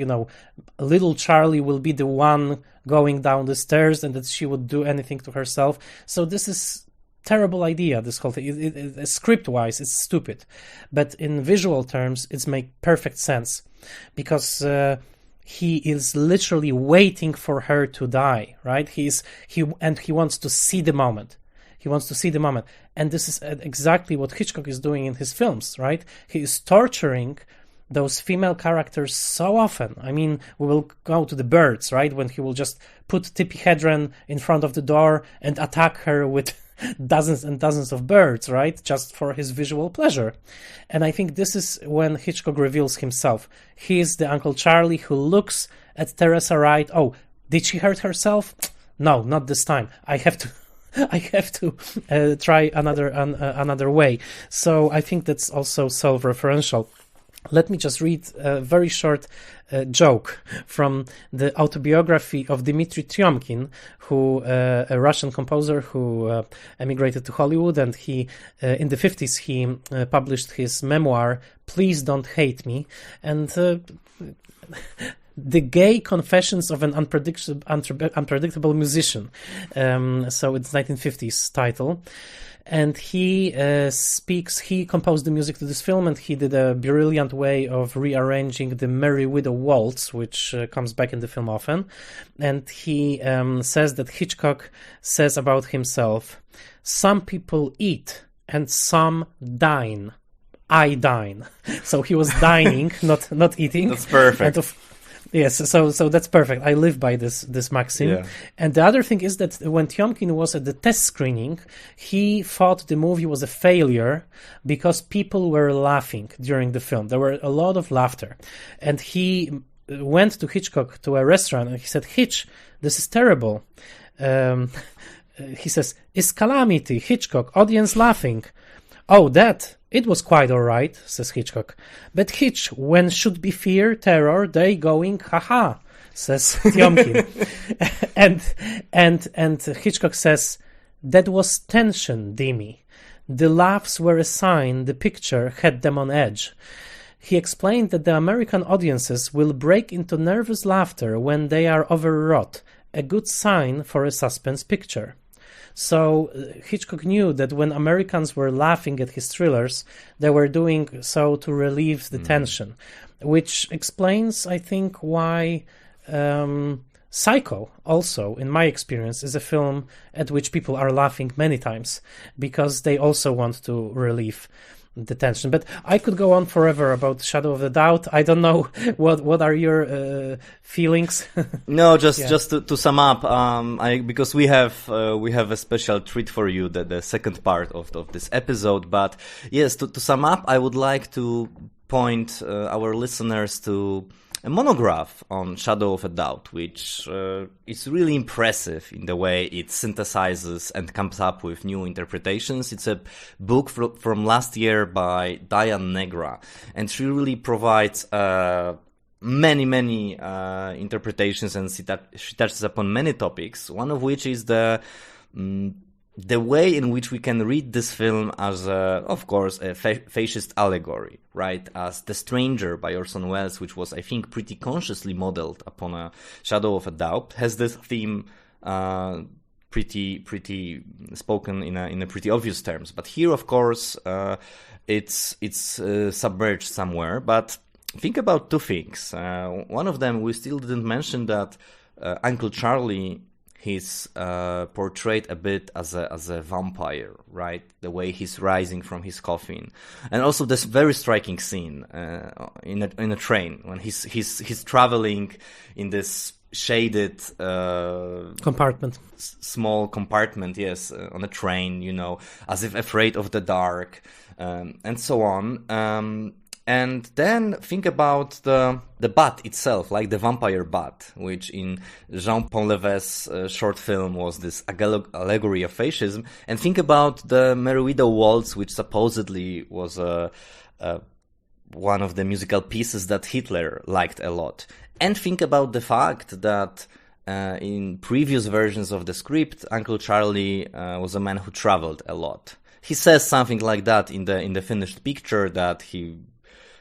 little Charlie will be the one going down the stairs and that she would do anything to herself. So this is terrible idea, this whole thing. Script-wise, it's stupid. But in visual terms, it's make perfect sense. Because he is literally waiting for her to die, right? He wants to see the moment. He wants to see the moment. And this is exactly what Hitchcock is doing in his films, right? He is torturing those female characters so often. I mean, we will go to the birds, right? When he will just put Tippi Hedren in front of the door and attack her with dozens and dozens of birds, right? Just for his visual pleasure. And I think this is when Hitchcock reveals himself. He is the Uncle Charlie who looks at Teresa Wright. Oh, did she hurt herself? No, not this time. I have to try another way. So I think that's also self-referential. Let me just read a very short joke from the autobiography of Dmitry Tyomkin, a Russian composer who emigrated to Hollywood, and he, in the 50s, he published his memoir, Please Don't Hate Me, and The Gay Confessions of an Unpredictable Musician. So it's 1950s title. And he composed the music to this film, and he did a brilliant way of rearranging the Merry Widow Waltz, which comes back in the film often. And he says that Hitchcock says about himself, "Some people eat and some dine. I dine." So he was dining, not eating. That's perfect. Yes, so that's perfect. I live by this maxim. Yeah. And the other thing is that when Tyomkin was at the test screening, he thought the movie was a failure because people were laughing during the film. There were a lot of laughter. And he went to Hitchcock to a restaurant and he said, "Hitch, this is terrible." He says, "It's calamity, Hitchcock, audience laughing." "Oh, it was quite all right," says Hitchcock. "But Hitch, when should be fear, terror, they going, haha," says Tyomkin. and Hitchcock says, "That was tension, Dimi. The laughs were a sign the picture had them on edge." He explained that the American audiences will break into nervous laughter when they are overwrought, a good sign for a suspense picture. So Hitchcock knew that when Americans were laughing at his thrillers, they were doing so to relieve the tension, which explains, I think, why Psycho also, in my experience, is a film at which people are laughing many times, because they also want to relieve the tension. But I could go on forever about Shadow of the Doubt. I don't know what are your feelings. No, just to sum up, because we have a special treat for you, the second part of this episode. But yes, to sum up, I would like to point our listeners to a monograph on Shadow of a Doubt, which is really impressive in the way it synthesizes and comes up with new interpretations. It's a book from last year by Diane Negra, and she really provides many interpretations, and she touches upon many topics, one of which is the way in which we can read this film as, of course, a fascist allegory, right? As The Stranger by Orson Welles, which was, I think, pretty consciously modeled upon a Shadow of a Doubt, has this theme pretty spoken in a pretty obvious terms. But here, of course, it's submerged somewhere. But think about two things. One of them, we still didn't mention that Uncle Charlie, he's portrayed a bit as a vampire, right? The way he's rising from his coffin, and also this very striking scene in a train when he's traveling in this shaded compartment, small compartment, yes, on a train, as if afraid of the dark, and so on. And then think about the bat itself, like the vampire bat, which in Jean-Paul Levet's short film was this allegory of fascism. And think about the Merry Widow Waltz, which supposedly was one of the musical pieces that Hitler liked a lot. And think about the fact that in previous versions of the script, Uncle Charlie was a man who traveled a lot. He says something like that in the finished picture, that he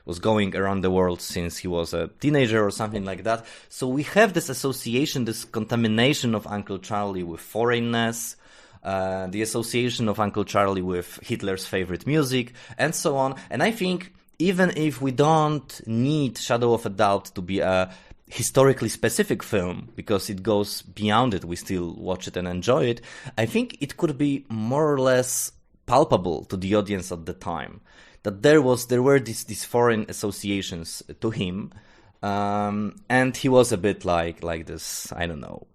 was going around the world since he was a teenager or something like that. So we have this association, this contamination of Uncle Charlie with foreignness, the association of Uncle Charlie with Hitler's favorite music, and so on. And I think even if we don't need Shadow of a Doubt to be a historically specific film, because it goes beyond it, we still watch it and enjoy it, I think it could be more or less palpable to the audience at the time that there were these foreign associations to him, and he was a bit like this, I don't know,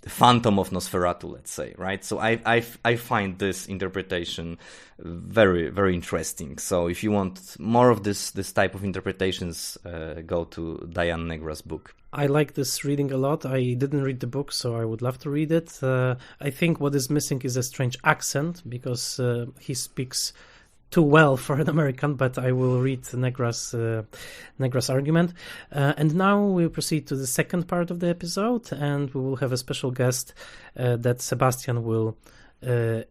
phantom of Nosferatu, let's say, right? So I find this interpretation very, very interesting. So if you want more of this type of interpretations, go to Diane Negra's book. I like this reading a lot. I didn't read the book, so I would love to read it. I think what is missing is a strange accent, because he speaks too well for an American, but I will read Negra's argument. And now we proceed to the second part of the episode, and we will have a special guest that Sebastian will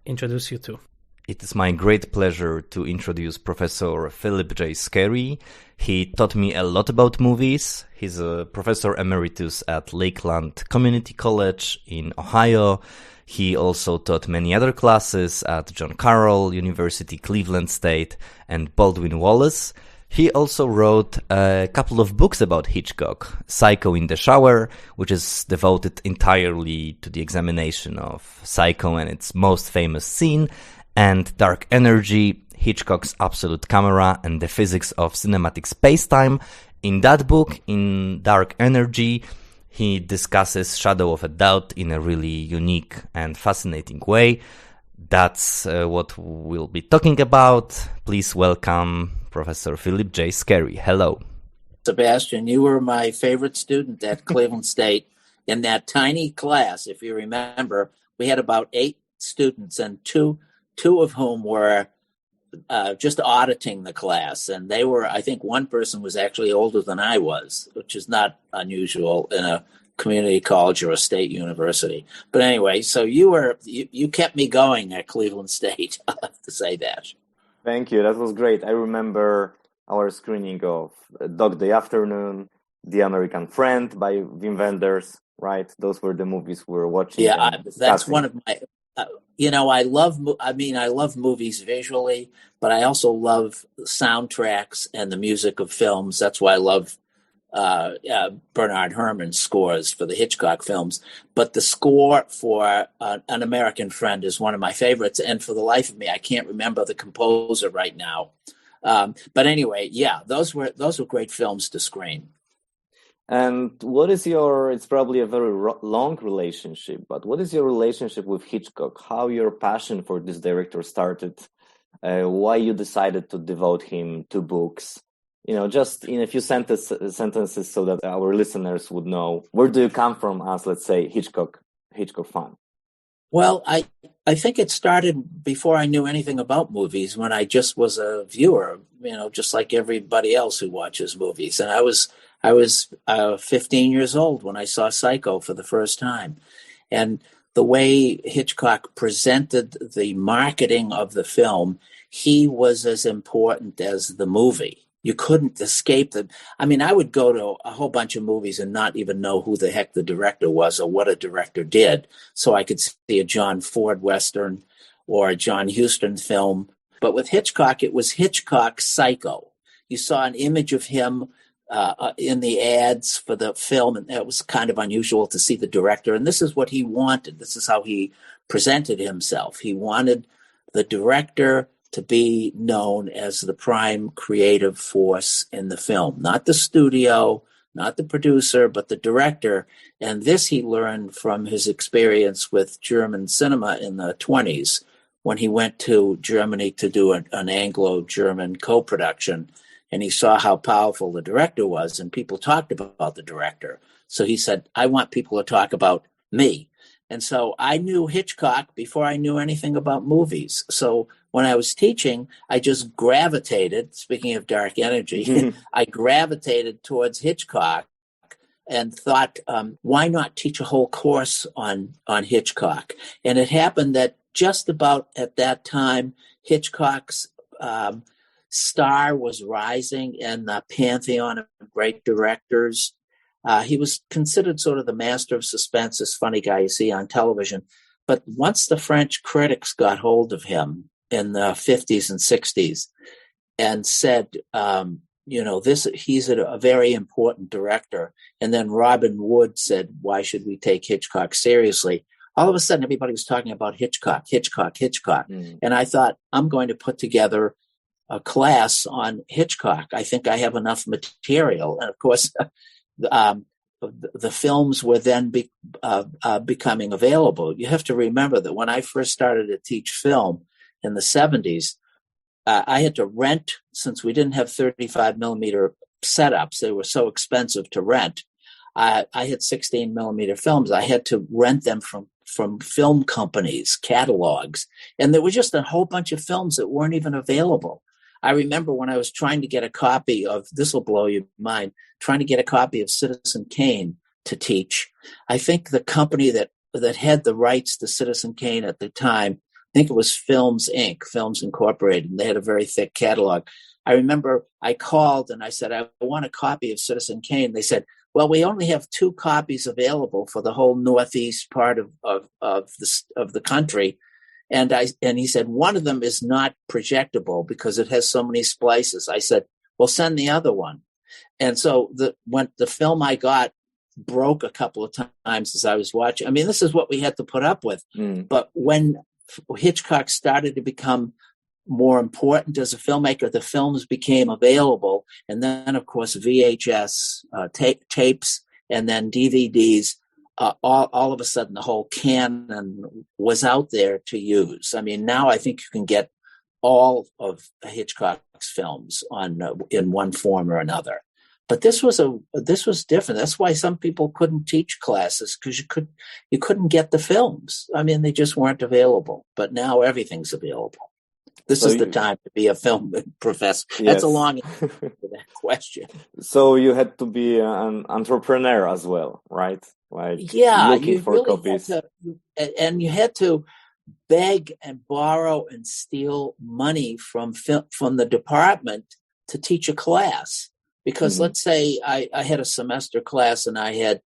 introduce you to. It is my great pleasure to introduce Professor Philip J. Skerry. He taught me a lot about movies. He's a professor emeritus at Lakeland Community College in Ohio. He also taught many other classes at John Carroll University, Cleveland State, and Baldwin Wallace. He also wrote a couple of books about Hitchcock, Psycho in the Shower, which is devoted entirely to the examination of Psycho and its most famous scene, and Dark Energy, Hitchcock's Absolute Camera and the Physics of Cinematic Spacetime. In that book, in Dark Energy, he discusses Shadow of a Doubt in a really unique and fascinating way. That's what we'll be talking about. Please welcome Professor Philip J. Skerry. Hello. Sebastian, you were my favorite student at Cleveland State. In that tiny class, if you remember, we had about 8 students, and two of whom were just auditing the class. And they were, I think one person was actually older than I was, which is not unusual in a community college or a state university. But anyway, so you kept me going at Cleveland State. I'll have to say that. Thank you. That was great. I remember our screening of Dog Day Afternoon, The American Friend by Wim Wenders, right? Those were the movies we were watching. Yeah, that's one of my... I love movies visually, but I also love soundtracks and the music of films. That's why I love Bernard Herrmann's scores for the Hitchcock films. But the score for An American Friend is one of my favorites. And for the life of me, I can't remember the composer right now. But anyway, yeah, those were great films to screen. And what is it's probably a very long relationship, but what is your relationship with Hitchcock? How your passion for this director started? Why you decided to devote him to books? Just in a few sentences so that our listeners would know, where do you come from as, let's say, Hitchcock fan? Well, I think it started before I knew anything about movies, when I just was a viewer, just like everybody else who watches movies. And I was 15 years old when I saw Psycho for the first time. And the way Hitchcock presented the marketing of the film, he was as important as the movie. You couldn't escape them. I mean, I would go to a whole bunch of movies and not even know who the heck the director was or what a director did. So I could see a John Ford Western or a John Huston film. But with Hitchcock, it was Hitchcock Psycho. You saw an image of him in the ads for the film, and it was kind of unusual to see the director. And this is what he wanted. This is how he presented himself. He wanted the director to be known as the prime creative force in the film, not the studio, not the producer, but the director. And this he learned from his experience with German cinema in the 1920s, when he went to Germany to do an Anglo-German co-production. And he saw how powerful the director was, and people talked about the director. So he said, I want people to talk about me. And so I knew Hitchcock before I knew anything about movies. So when I was teaching, I just gravitated, speaking of dark energy, I gravitated towards Hitchcock and thought, why not teach a whole course on Hitchcock? And it happened that just about at that time, Hitchcock's star was rising in the pantheon of great directors. He was considered sort of the master of suspense, this funny guy you see on television. But once the French critics got hold of him in the 50s and 60s and said, he's a very important director. And then Robin Wood said, why should we take Hitchcock seriously? All of a sudden, everybody was talking about Hitchcock. And I thought, I'm going to put together a class on Hitchcock. I think I have enough material. And of course, the films were then becoming available. You have to remember that when I first started to teach film in the 70s, I had to rent, since we didn't have 35 millimeter setups, they were so expensive to rent. I had 16 millimeter films. I had to rent them from film companies, catalogs. And there were just a whole bunch of films that weren't even available. I remember when I was trying to get a copy of, this will blow your mind, trying to get a copy of Citizen Kane to teach. I think the company that had the rights to Citizen Kane at the time, I think it was Films Inc., Films Incorporated, and they had a very thick catalog. I remember I called and I said, I want a copy of Citizen Kane. They said, well, we only have 2 copies available for the whole northeast part of the country. And he said, one of them is not projectable because it has so many splices. I said, well, send the other one. And so when the film I got broke a couple of times as I was watching. I mean, this is what we had to put up with. But when Hitchcock started to become more important as a filmmaker, the films became available. And then, of course, VHS tapes and then DVDs. All of a sudden, the whole canon was out there to use. I mean, now I think you can get all of Hitchcock's films in one form or another. But this was different. That's why some people couldn't teach classes, because you couldn't get the films. I mean, they just weren't available. But now everything's available. This is the time to be a film professor. Yes. That's a long answer to that question. So you had to be an entrepreneur as well, right? Like looking for really copies. And you had to beg and borrow and steal money from the department to teach a class. Because let's say I had a semester class and I had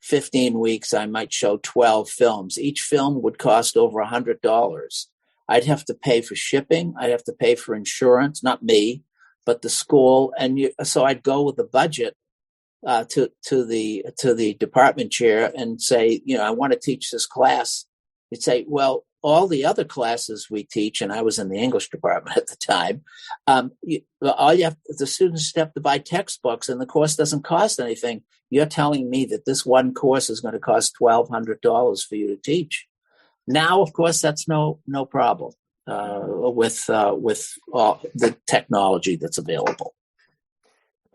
15 weeks, I might show 12 films. Each film would cost over $100. I'd have to pay for shipping. I'd have to pay for insurance, not me, but the school. And so I'd go with the budget to the department chair and say, I want to teach this class. He'd say, well, all the other classes we teach, and I was in the English department at the time, the students have to buy textbooks, and the course doesn't cost anything. You're telling me that this one course is going to cost $1,200 for you to teach. Now, of course, that's no problem with the technology that's available.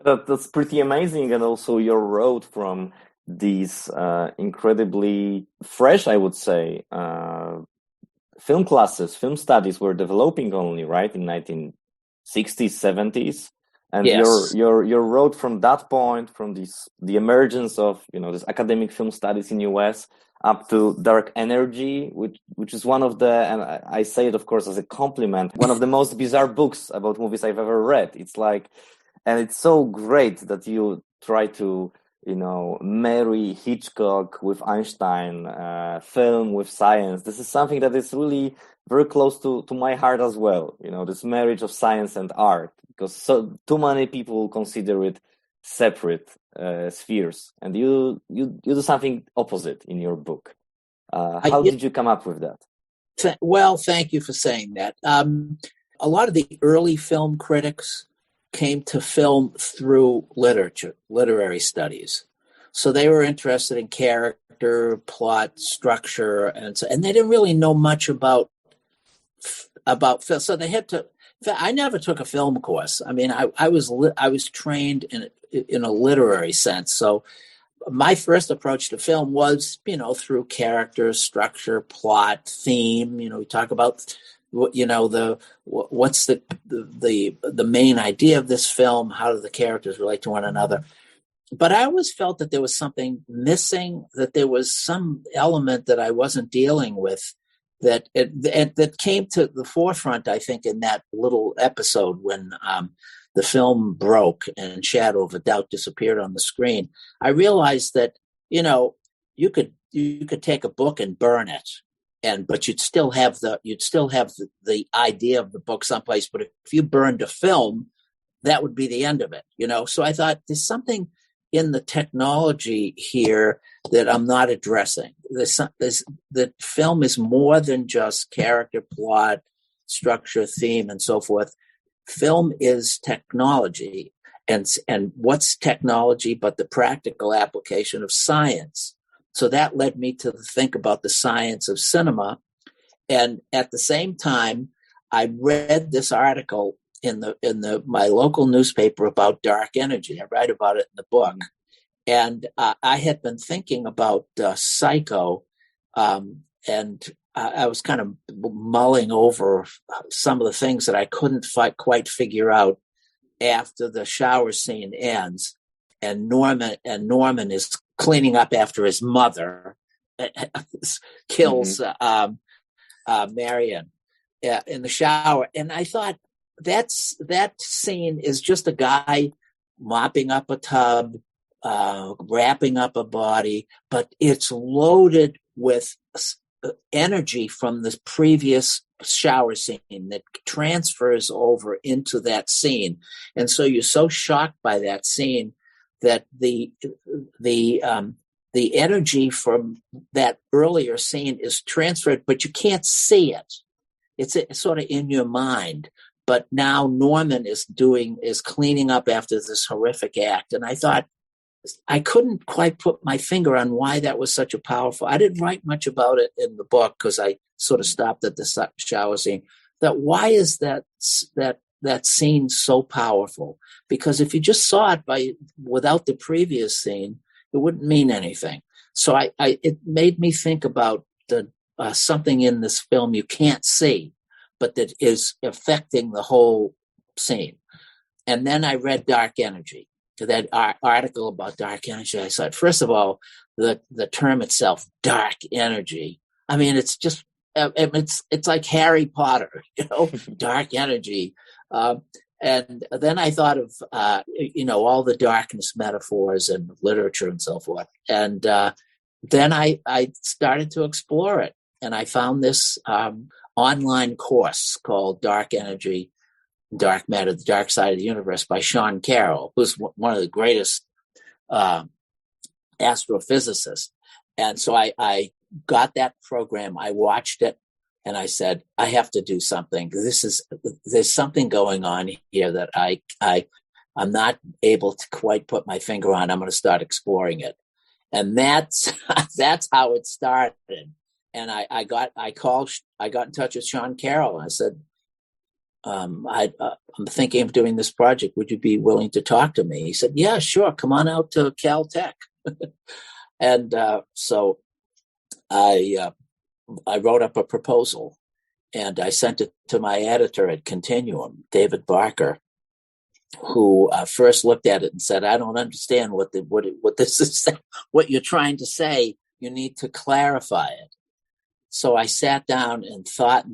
That's pretty amazing, and also your road from these incredibly fresh, I would say, film classes, film studies were developing only, right, in 1960s, 70s, and yes. your road from that point, from the emergence of this academic film studies in US up to Dark Energy, which is one of the, and I say it of course as a compliment, one of the most bizarre books about movies I've ever read. It's like, and it's so great that you try to marry Hitchcock with Einstein, film with science. This is something that is really very close to my heart as well. This marriage of science and art, because too many people consider it separate spheres, and you do something opposite in your book. How did you come up with that? Well, thank you for saying that. A lot of the early film critics came to film through literary studies. So they were interested in character, plot, structure, and they didn't really know much about film. So they had to. I never took a film course. I mean, I was trained in a literary sense. So my first approach to film was, through character, structure, plot, theme. We talk about what's the main idea of this film, how do the characters relate to one another. But I always felt that there was something missing, that there was some element that I wasn't dealing with, that came to the forefront, I think, in that little episode when the film broke and Shadow of a Doubt disappeared on the screen. I realized that you could take a book and burn it, but you'd still have the idea of the book someplace. But if you burned a film, that would be the end of it. So I thought there's something in the technology here that I'm not addressing. The film is more than just character, plot, structure, theme, and so forth. Film is technology, and what's technology but the practical application of science? So that led me to think about the science of cinema. And at the same time, I read this article in my local newspaper about dark energy. I write about it in the book. And I had been thinking about Psycho, and I was kind of mulling over some of the things that I couldn't quite figure out after the shower scene ends, and Norman is cleaning up after his mother kills Marion in the shower. And I thought that scene is just a guy mopping up a tub, wrapping up a body, but it's loaded with energy from the previous shower scene that transfers over into that scene. And so you're so shocked by that scene that the energy from that earlier scene is transferred, but you can't see it. It's sort of in your mind. But now Norman is cleaning up after this horrific act. And I thought, I couldn't quite put my finger on why that was such a powerful. I didn't write much about it in the book because I sort of stopped at the shower scene. That why is that scene so powerful? Because if you just saw it without the previous scene, it wouldn't mean anything. So it made me think about something in this film you can't see, but that is affecting the whole scene. And then I read Dark Energy. To that article about dark energy, I thought, first of all, the term itself, dark energy. I mean, it's just it's like Harry Potter, dark energy. And then I thought of all the darkness metaphors and literature and so forth. And then I started to explore it, and I found this online course called Dark Energy, Dark Matter, The Dark Side of the Universe by Sean Carroll, who's one of the greatest astrophysicists. And so I got that program, I watched it, And I said, I have to do something. There's something going on here that I'm not able to quite put my finger on. I'm going to start exploring it. And that's how it started. And I got in touch with Sean Carroll, and I said, I'm thinking of doing this project. Would you be willing to talk to me? He said, yeah, sure. Come on out to Caltech. And so I wrote up a proposal, and I sent it to my editor at Continuum, David Barker, who first looked at it and said, I don't understand what this is, what you're trying to say. You need to clarify it. So I sat down and thought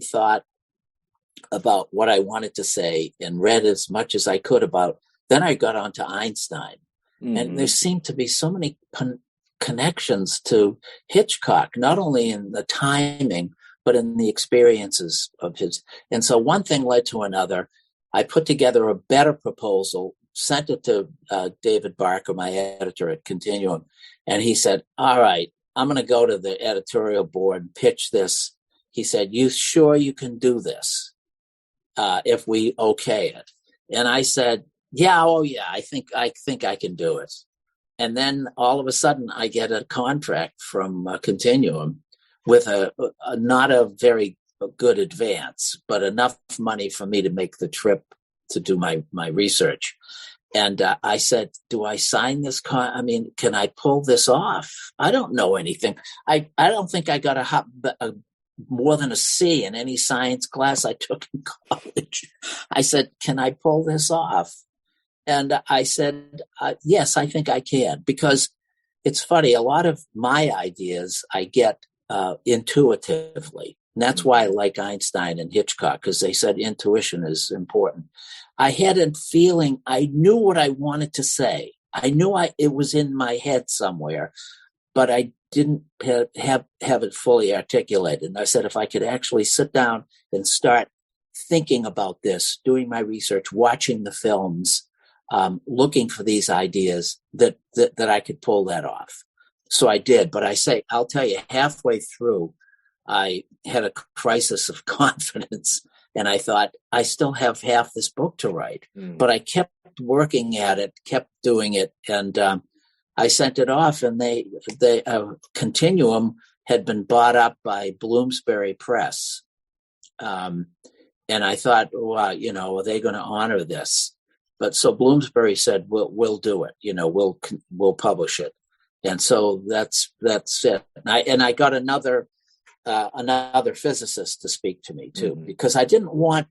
about what I wanted to say and read as much as I could about. Then I got onto Einstein, and there seemed to be so many connections to Hitchcock, not only in the timing, but in the experiences of his. And so one thing led to another. I put together a better proposal, sent it to David Barker, my editor at Continuum, and he said, all right, I'm going to go to the editorial board and pitch this. He said, you sure you can do this if we okay it? And I said, yeah, I think I can do it. And then all of a sudden I get a contract from Continuum with a not a very good advance, but enough money for me to make the trip to do my research. And I said, do I sign this? Can I pull this off? I don't know anything. I don't think I got more than a C in any science class I took in college. I said, can I pull this off? And I said, yes, I think I can, because it's funny. A lot of my ideas I get intuitively. And that's why I like Einstein and Hitchcock, because they said intuition is important. I had a feeling, I knew what I wanted to say. I knew it was in my head somewhere, but I didn't have it fully articulated. And I said, if I could actually sit down and start thinking about this, doing my research, watching the films, looking for these ideas, that I could pull that off. So I did. But I'll tell you, halfway through, I had a crisis of confidence, and I thought, I still have half this book to write. But I kept working at it, kept doing it, and I sent it off, and they Continuum had been bought up by Bloomsbury Press. And I thought, well, are they going to honor this? But so Bloomsbury said, we'll do it. We'll publish it. And so that's it. And I got another physicist to speak to me too, because I didn't want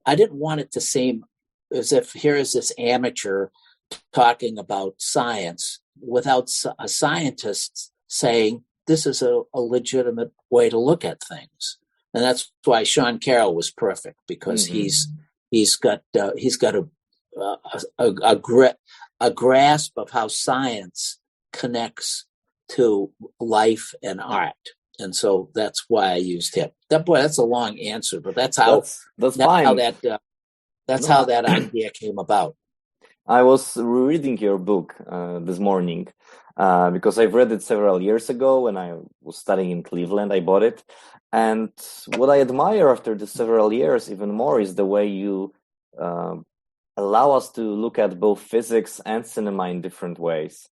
it to seem as if here is this amateur talking about science without a scientist saying this is a legitimate way to look at things. And that's why Sean Carroll was perfect, because he's got a grasp of how science connects to life and art. And so that's why I used him. That's a long answer, but that's how how that idea came about. I was reading your book this morning because I've read it several years ago when I was studying in Cleveland. I bought it. And what I admire after the several years even more is the way you allow us to look at both physics and cinema in different ways.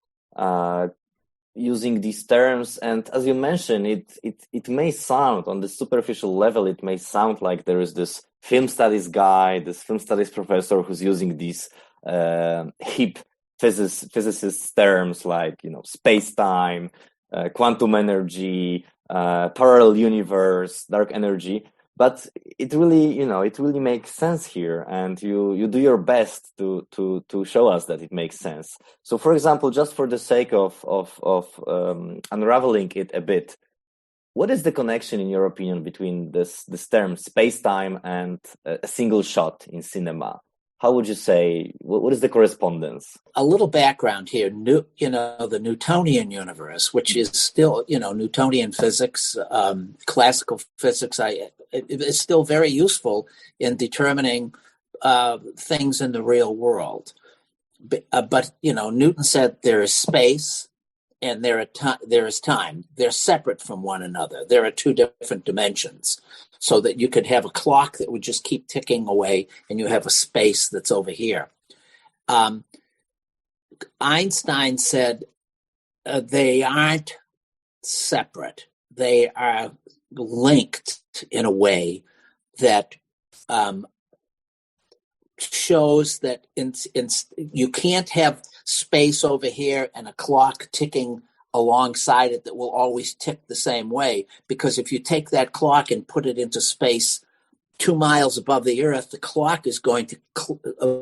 Using these terms, and as you mentioned, it may sound on the superficial level, it may sound like there is this film studies guy, this film studies professor who's using these hip physicist terms like space-time, quantum energy, parallel universe, dark energy. But it really makes sense here, and you do your best to show us that it makes sense. So, for example, just for the sake of unraveling it a bit, what is the connection, in your opinion, between this term space-time and a single shot in cinema? How would you say, what is the correspondence? A little background here, the Newtonian universe, which is still, Newtonian physics, classical physics, it's still very useful in determining things in the real world. But Newton said there is space and there is time. They're separate from one another. There are two different dimensions, so that you could have a clock that would just keep ticking away, and you have a space that's over here. Einstein said they aren't separate. They are linked in a way that shows that you can't have space over here and a clock ticking alongside it that will always tick the same way, because if you take that clock and put it into space 2 miles above the Earth, the clock is going to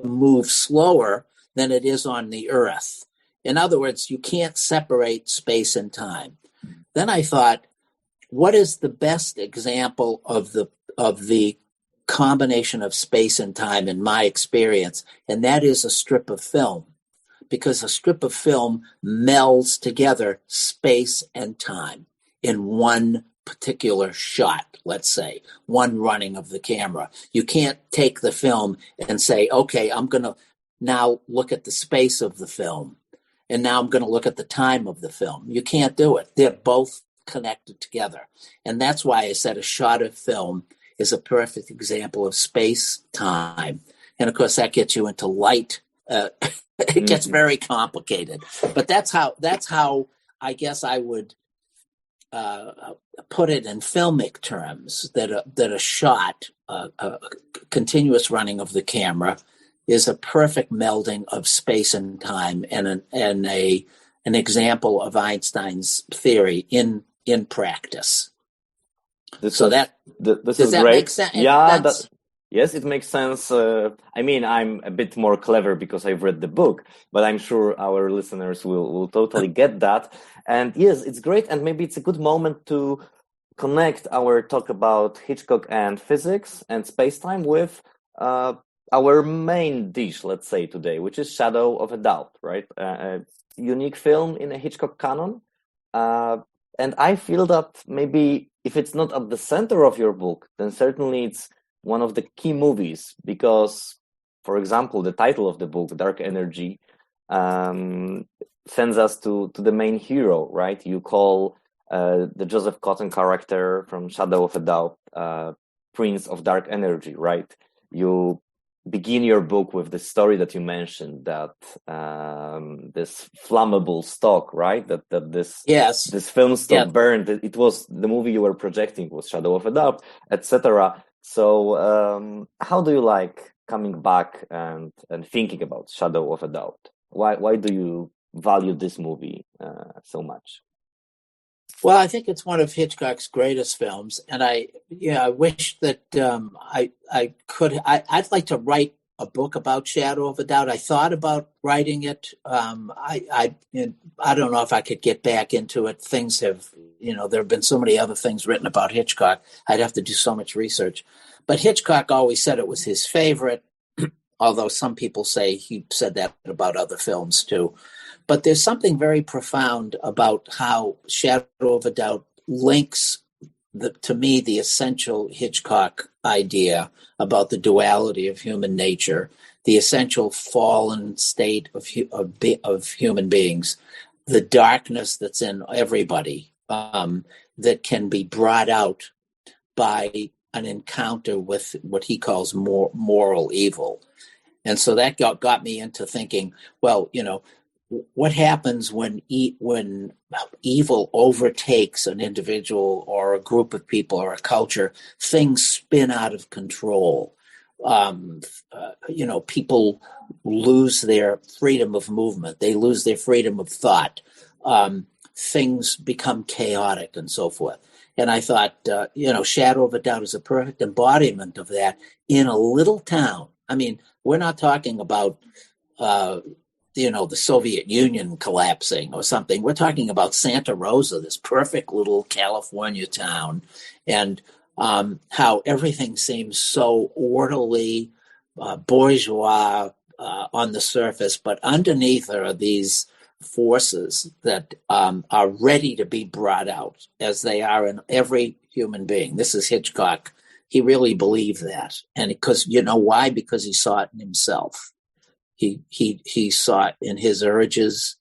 move slower than it is on the Earth. In other words, you can't separate space and time. Then I thought, what is the best example of the combination of space and time in my experience? And that is a strip of film, because a strip of film melds together space and time in one particular shot, let's say, one running of the camera. You can't take the film and say, okay, I'm going to now look at the space of the film, and now I'm going to look at the time of the film. You can't do it. They're both connected together. And that's why I said a shot of film is a perfect example of space time. And of course, that gets you into light. It gets very complicated. But that's how I guess I would put it in filmic terms, that a shot, a continuous running of the camera, is a perfect melding of space and time, and an example of Einstein's theory in practice. This is great. Make sense? Yeah, yes, it makes sense. I mean, I'm a bit more clever because I've read the book, but I'm sure our listeners will totally get that. And yes, it's great. And maybe it's a good moment to connect our talk about Hitchcock and physics and space-time with our main dish, let's say, today, which is Shadow of a Doubt, right? A unique film in a Hitchcock canon. And I feel that maybe if it's not at the center of your book, then certainly it's one of the key movies, because, for example, the title of the book, Dark Energy, sends us to the main hero, right? You call the Joseph Cotten character from Shadow of a Doubt Prince of Dark Energy, right? You begin your book with the story that you mentioned, that this flammable stock, right? That this film stock burned. It was the movie you were projecting was Shadow of a Doubt, etc. So how do you like coming back and thinking about Shadow of a Doubt? Why do you value this movie so much? Well, I think it's one of Hitchcock's greatest films, and I wish that I'd like to write a book about Shadow of a Doubt. I thought about writing it. I don't know if I could get back into it. Things have, there have been so many other things written about Hitchcock. I'd have to do so much research. But Hitchcock always said it was his favorite, although some people say he said that about other films too. But there's something very profound about how Shadow of a Doubt links, to me, the essential Hitchcock idea about the duality of human nature, the essential fallen state of human beings, the darkness that's in everybody, that can be brought out by an encounter with what he calls moral evil. And so that got me into thinking, well, what happens when evil overtakes an individual or a group of people or a culture? Things spin out of control. People lose their freedom of movement. They lose their freedom of thought. Things become chaotic and so forth. And I thought, Shadow of a Doubt is a perfect embodiment of that in a little town. I mean, we're not talking about the Soviet Union collapsing or something. We're talking about Santa Rosa, this perfect little California town, and how everything seems so orderly, bourgeois on the surface, but underneath there are these forces that are ready to be brought out, as they are in every human being. This is Hitchcock. He really believed that. And because, why? Because he saw it in himself. He saw it in his urges.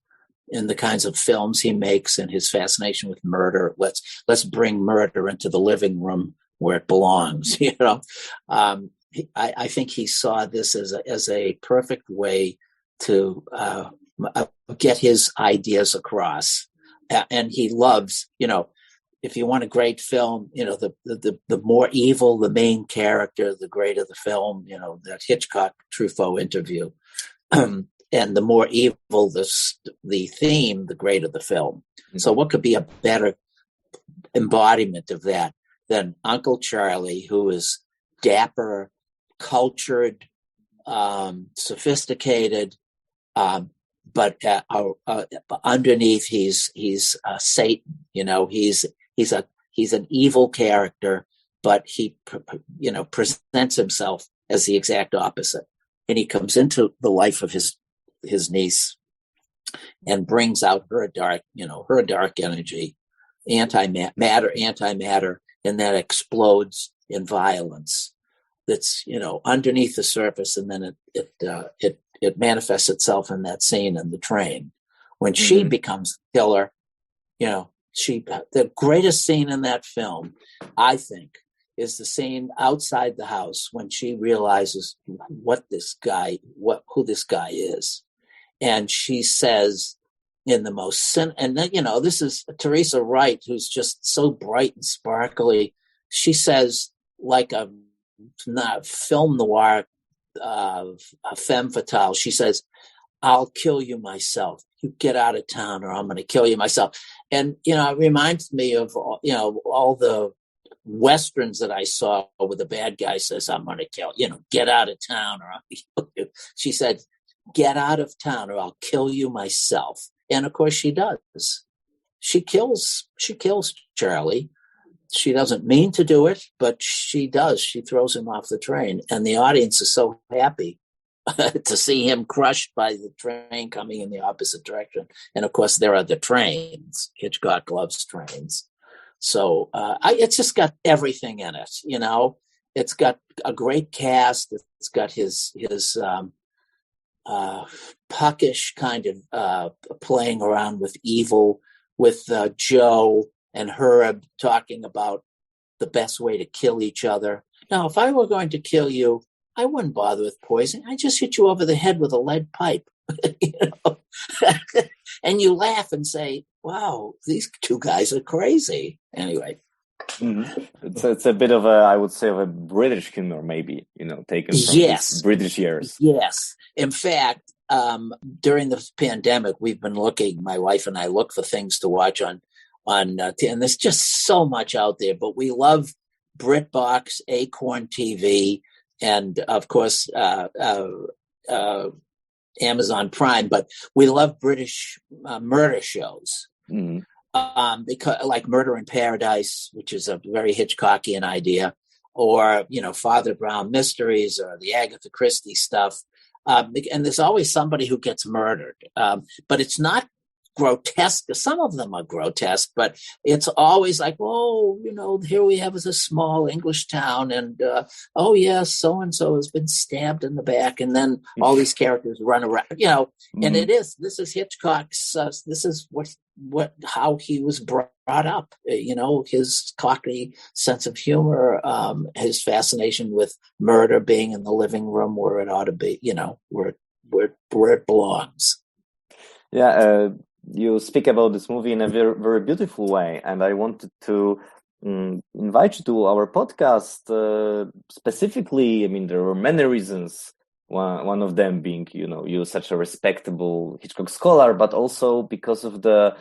in the kinds of films he makes and his fascination with murder. Let's bring murder into the living room where it belongs. I think he saw this as a perfect way to get his ideas across. And he loves, if you want a great film, the more evil the main character, the greater the film. That Hitchcock Truffaut interview. And the more evil the theme, the greater the film. Mm-hmm. So what could be a better embodiment of that than Uncle Charlie, who is dapper, cultured, sophisticated, but underneath he's Satan. He's an evil character, but he presents himself as the exact opposite. And he comes into the life of his niece and brings out her dark energy, antimatter, and that explodes in violence. That's underneath the surface, and then it manifests itself in that scene in the train when she becomes the killer. The greatest scene in that film, I think, is the scene outside the house when she realizes who this guy is. And she says in the most and then, this is Teresa Wright, who's just so bright and sparkly. She says, like a film noir, a femme fatale, she says, "I'll kill you myself. You get out of town or I'm going to kill you myself." And, it reminds me of, all the Westerns that I saw where the bad guy says, "I'm going to kill, get out of town or I'll kill you." She said, "Get out of town or I'll kill you myself." And of course she does. She kills Charlie. She doesn't mean to do it, but she does. She throws him off the train. And the audience is so happy to see him crushed by the train coming in the opposite direction. And of course there are the trains. Hitchcock loves trains. So it's just got everything in it, It's got a great cast. It's got his puckish kind of playing around with evil, with Joe and Herb talking about the best way to kill each other. Now, if I were going to kill you, I wouldn't bother with poison. I'd just hit you over the head with a lead pipe. And you laugh and say, "Wow, these two guys are crazy." Anyway. Mm-hmm. It's a bit of I would say, of a British humor, maybe, taken from his British years. Yes. In fact, during the pandemic, we've been looking, my wife and I look for things to watch on and there's just so much out there, but we love BritBox, Acorn TV, and of course, Amazon Prime, but we love British murder shows. Mm-hmm. Because like Murder in Paradise, which is a very Hitchcockian idea, or, Father Brown Mysteries or the Agatha Christie stuff. And there's always somebody who gets murdered, but it's not grotesque. Some of them are grotesque, but it's always like, oh, here we have a small English town, and oh yes, so and so has been stabbed in the back, and then all these characters run around, and this is Hitchcock's. This is how he was brought up. His Cockney sense of humor, his fascination with murder being in the living room where it ought to be, where it belongs. Yeah. You speak about this movie in a very, very beautiful way, and I wanted to invite you to our podcast specifically. I mean, there were many reasons. One of them being, you're such a respectable Hitchcock scholar, but also because of the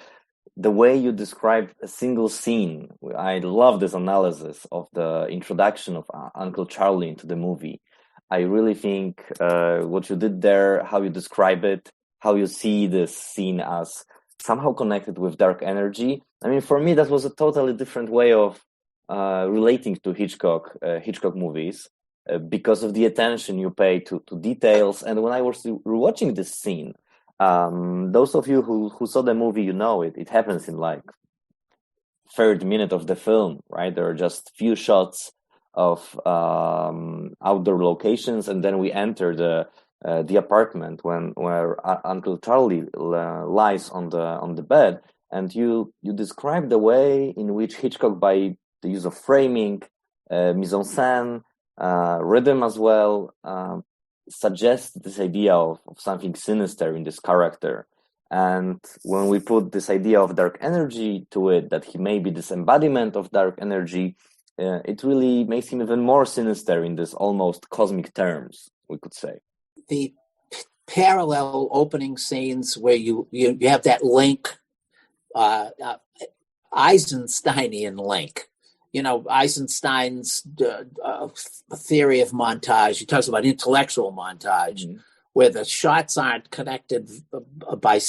way you describe a single scene. I love this analysis of the introduction of Uncle Charlie into the movie. I really think what you did there, how you describe it, how you see this scene as somehow connected with dark energy. I mean, for me, that was a totally different way of relating to Hitchcock movies because of the attention you pay to details. And when I was rewatching this scene, those of you who saw the movie, it happens in like third minute of the film, right? There are just few shots of outdoor locations, and then we enter the apartment where Uncle Charlie lies on the bed, and you describe the way in which Hitchcock, by the use of framing, mise en scène, rhythm as well, suggests this idea of something sinister in this character. And when we put this idea of dark energy to it, that he may be this embodiment of dark energy, it really makes him even more sinister in this almost cosmic terms, we could say. The parallel opening scenes where you have that link, Eisensteinian link. Eisenstein's theory of montage, he talks about intellectual montage, where the shots aren't connected by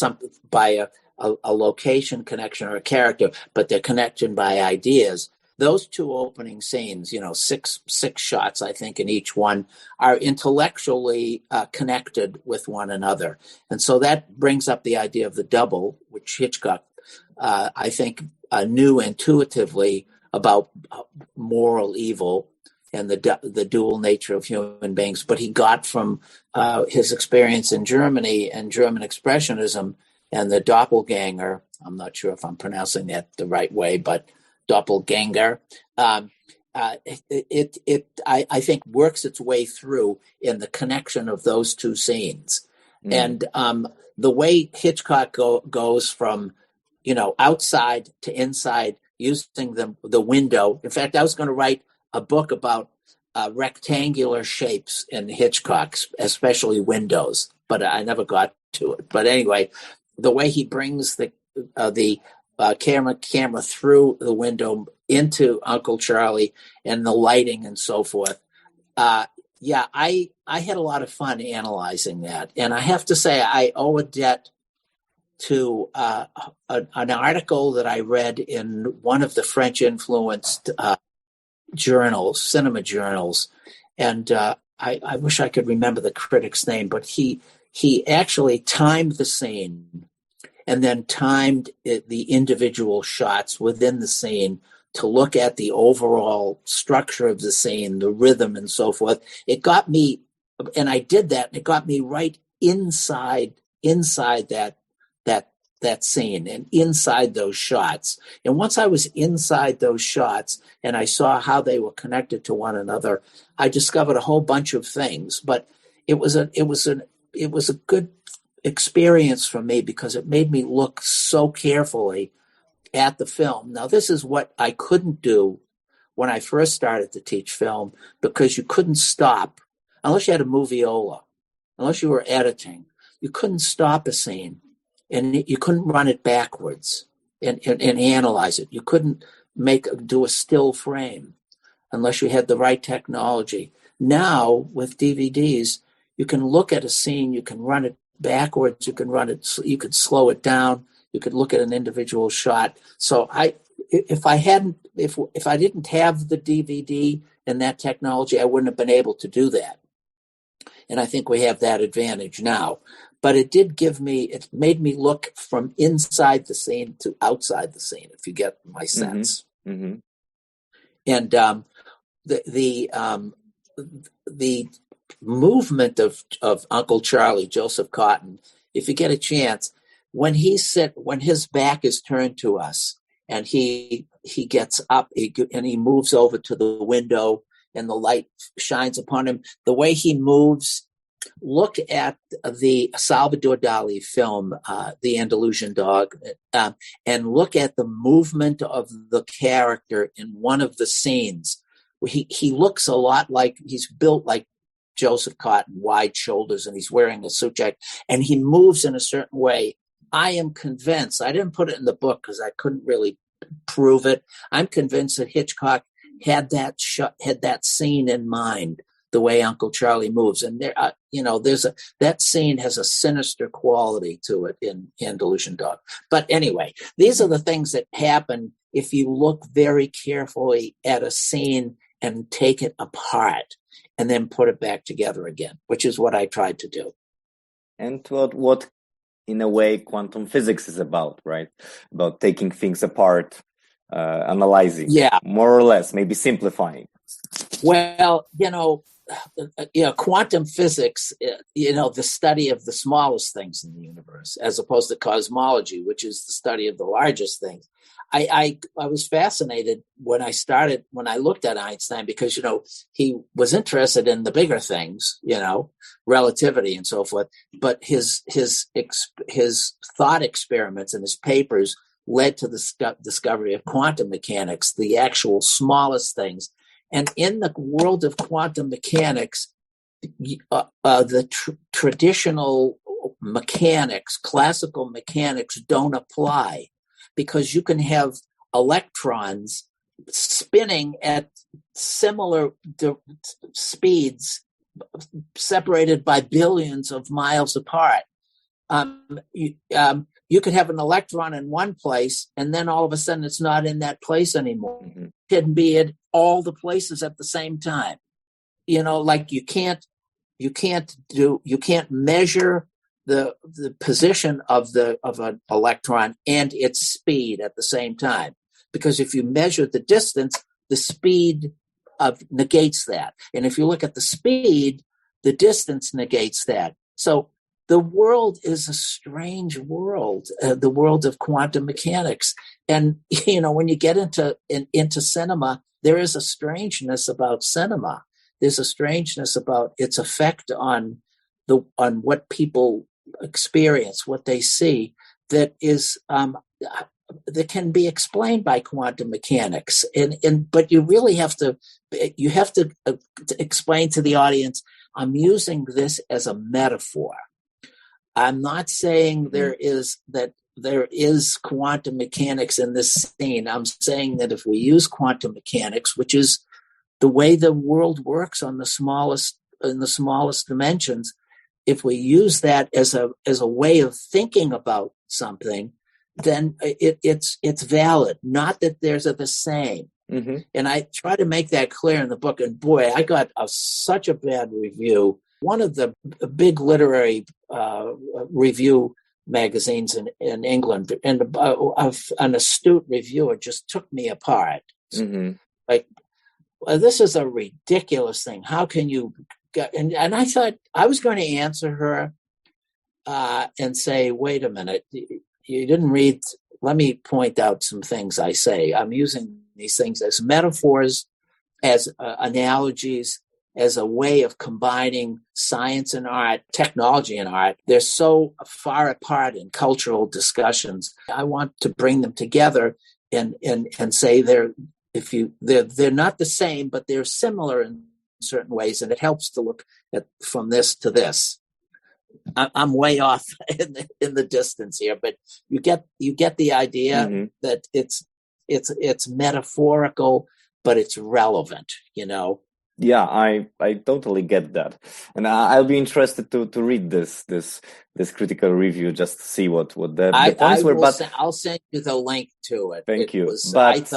a location connection or a character, but they're connected by ideas. Those two opening scenes, six shots, I think, in each one, are intellectually connected with one another. And so that brings up the idea of the double, which Hitchcock, I think, knew intuitively about moral evil and the dual nature of human beings. But he got from his experience in Germany and German Expressionism and the doppelganger, I'm not sure if I'm pronouncing that the right way, but doppelganger, I think works its way through in the connection of those two scenes. And the way Hitchcock goes from, outside to inside, using the window. In fact, I was going to write a book about rectangular shapes in Hitchcock, especially windows, but I never got to it. But anyway, the way he brings the camera through the window into Uncle Charlie and the lighting and so forth. I had a lot of fun analyzing that. And I have to say, I owe a debt to an article that I read in one of the French-influenced journals, cinema journals. And I wish I could remember the critic's name, but he actually timed the scene and then timed the individual shots within the scene to look at the overall structure of the scene, the rhythm and so forth. It got me, and I did that, and it got me right inside that scene and inside those shots. And once I was inside those shots and I saw how they were connected to one another, I discovered a whole bunch of things. But it was a good experience for me because it made me look so carefully at the film. Now, this is what I couldn't do when I first started to teach film, because you couldn't stop unless you had a moviola, unless you were editing. You couldn't stop a scene, and you couldn't run it backwards and analyze it. You couldn't do a still frame unless you had the right technology. Now, with DVDs, you can look at a scene, you can run it backwards, you can slow it down, you could look at an individual shot. So if I didn't have the DVD and that technology, I wouldn't have been able to do that. And I think we have that advantage now. But it made me look from inside the scene to outside the scene, if you get my sense. Mm-hmm. And the movement of Uncle Charlie, Joseph Cotten, if you get a chance, when his back is turned to us and he gets up and he moves over to the window and the light shines upon him, the way he moves, look at the Salvador Dali film, The Andalusian Dog, and look at the movement of the character in one of the scenes. He looks a lot like, he's built like Joseph Cotten, wide shoulders, and he's wearing a suit jacket, and he moves in a certain way. I am convinced, I didn't put it in the book because I couldn't really prove it. I'm convinced that Hitchcock had that scene in mind, the way Uncle Charlie moves. And there, that scene has a sinister quality to it in Andalusian Dog. But anyway, these are the things that happen if you look very carefully at a scene and take it apart and then put it back together again, which is what I tried to do. And what in a way, quantum physics is about, right? About taking things apart, analyzing, more or less, maybe simplifying. Well, quantum physics, the study of the smallest things in the universe, as opposed to cosmology, which is the study of the largest things. I was fascinated when I looked at Einstein, because, he was interested in the bigger things, relativity and so forth. But his thought experiments and his papers led to the discovery of quantum mechanics, the actual smallest things. And in the world of quantum mechanics, the traditional mechanics, classical mechanics, don't apply, because you can have electrons spinning at similar speeds, separated by billions of miles apart. You could have an electron in one place, and then all of a sudden it's not in that place anymore. Mm-hmm. It can be at all the places at the same time. Like you can't measure the position of an electron and its speed at the same time, because if you measure the distance, the speed negates that, and if you look at the speed, the distance negates that. So the world is a strange world, the world of quantum mechanics. And when you get into cinema, there is a strangeness about cinema. There's a strangeness about its effect on what people experience, what they see, that is that can be explained by quantum mechanics. But you really have to explain to the audience, I'm using this as a metaphor. I'm not saying there is quantum mechanics in this scene. I'm saying that if we use quantum mechanics, which is the way the world works in the smallest dimensions, if we use that as a way of thinking about something, then it's valid. Not that there's the same. Mm-hmm. And I try to make that clear in the book. And boy, I got such a bad review. One of the big literary review magazines in England, and an astute reviewer just took me apart. Mm-hmm. Like, this is a ridiculous thing. How can you? And I thought I was going to answer her and say, wait a minute, you didn't read. Let me point out some things I say. I'm using these things as metaphors, as analogies, as a way of combining science and art, technology and art. They're so far apart in cultural discussions. I want to bring them together and say they're not the same, but they're similar in certain ways, and it helps to look at from this to this. I'm way off in the distance here, but you get the idea. Mm-hmm. That it's metaphorical, but it's relevant. Yeah, I totally get that, and I'll be interested to read this critical review just to see what the points were. But I'll send you the link to it. Thank you. But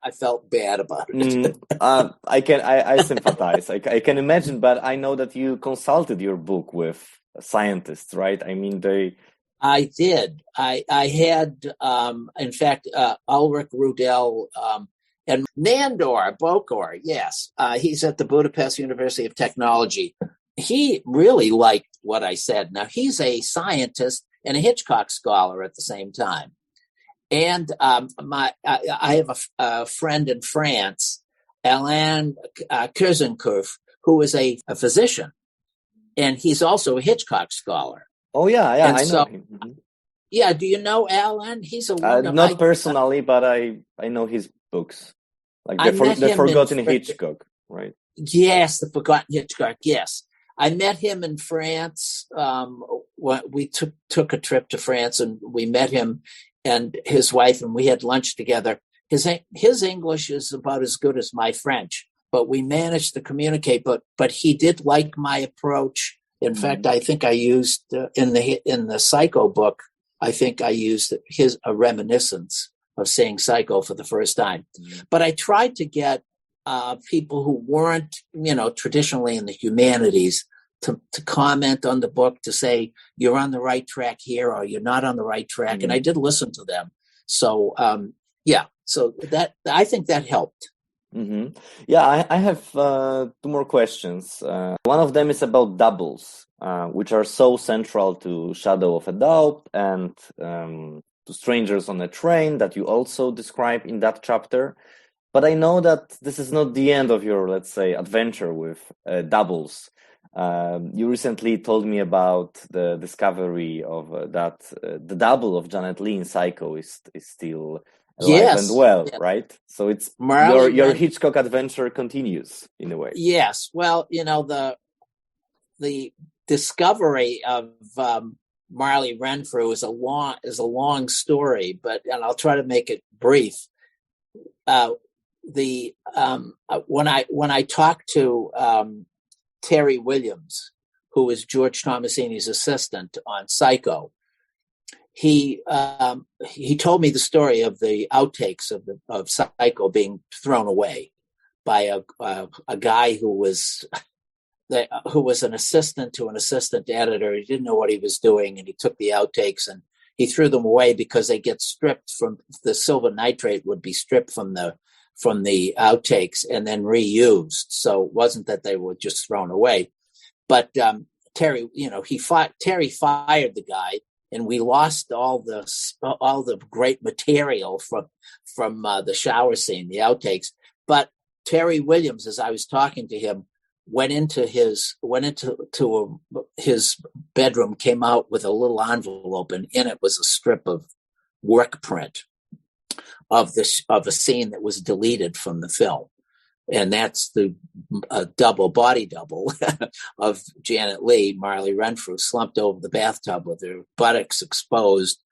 I felt bad about it. I sympathize. I can imagine, but I know that you consulted your book with scientists, right? I mean, I did. I had, in fact, Ulrich Rudel. And Nandor Bokor, yes, he's at the Budapest University of Technology. He really liked what I said. Now, he's a scientist and a Hitchcock scholar at the same time. And I have a friend in France, Alain Kersenkoff, who is a physician, and he's also a Hitchcock scholar. Oh, yeah, I know him. Mm-hmm. Yeah, do you know Alain? He's a not personally, but I know his books. Like the Forgotten Hitchcock, right? Yes, the Forgotten Hitchcock, yes. I met him in France. We took a trip to France, and we met him and his wife, and we had lunch together. His English is about as good as my French, but we managed to communicate. But he did like my approach. In fact, I think I used in the Psycho book, I think I used a reminiscence of seeing Psycho for the first time. Mm-hmm. But I tried to get people who weren't, traditionally in the humanities to comment on the book, to say, you're on the right track here, or you're not on the right track. Mm-hmm. And I did listen to them. So, so that, I think that helped. Mm-hmm. Yeah, I have two more questions. One of them is about doubles, which are so central to Shadow of a Doubt and to Strangers on a Train that you also describe in that chapter. But I know that this is not the end of your, let's say, adventure with doubles. You recently told me about the discovery of that the double of Janet Leigh in Psycho is still alive and Yes. well, Yes. right? So it's Marley your Ren- Hitchcock adventure continues in a way. Yes. Well, the discovery of Marley Renfrew is a long story, and I'll try to make it brief. When I talked to Terry Williams, who is George Tomasini's assistant on Psycho, he told me the story of the outtakes of Psycho being thrown away by a guy who was an assistant to an assistant editor. He didn't know what he was doing, and he took the outtakes and he threw them away because they get stripped from the silver nitrate would be stripped from the outtakes and then reused. So it wasn't that they were just thrown away. But Terry, Terry fired the guy, and we lost all the great material from the shower scene, the outtakes. But Terry Williams, as I was talking to him, went into his bedroom, came out with a little envelope, and in it was a strip of work print of a scene that was deleted from the film. And that's the body double of Janet Leigh, Marley Renfrew, slumped over the bathtub with her buttocks exposed.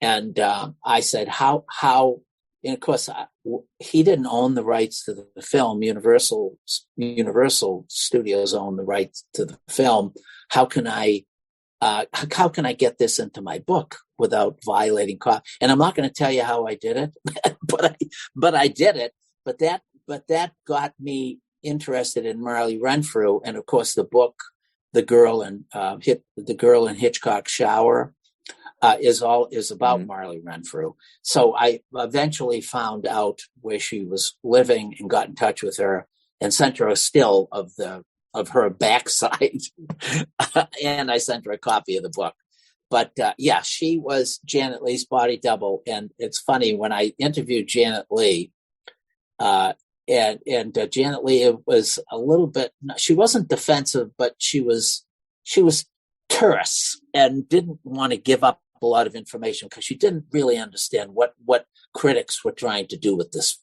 And I said, how, and of course, he didn't own the rights to the film. Universal Studios owned the rights to the film. How can I get this into my book without violating copyright? And I'm not going to tell you how I did it, but I did it. But that got me interested in Marley Renfrew, and of course the book, The Girl in Hitchcock's Shower, is about Marley Renfrew. So I eventually found out where she was living and got in touch with her and sent her a still of her backside, and I sent her a copy of the book. But she was Janet Leigh's body double, and it's funny when I interviewed Janet Leigh. And Janet Leigh was a little bit. She wasn't defensive, but she was terse and didn't want to give up a lot of information because she didn't really understand what critics were trying to do with this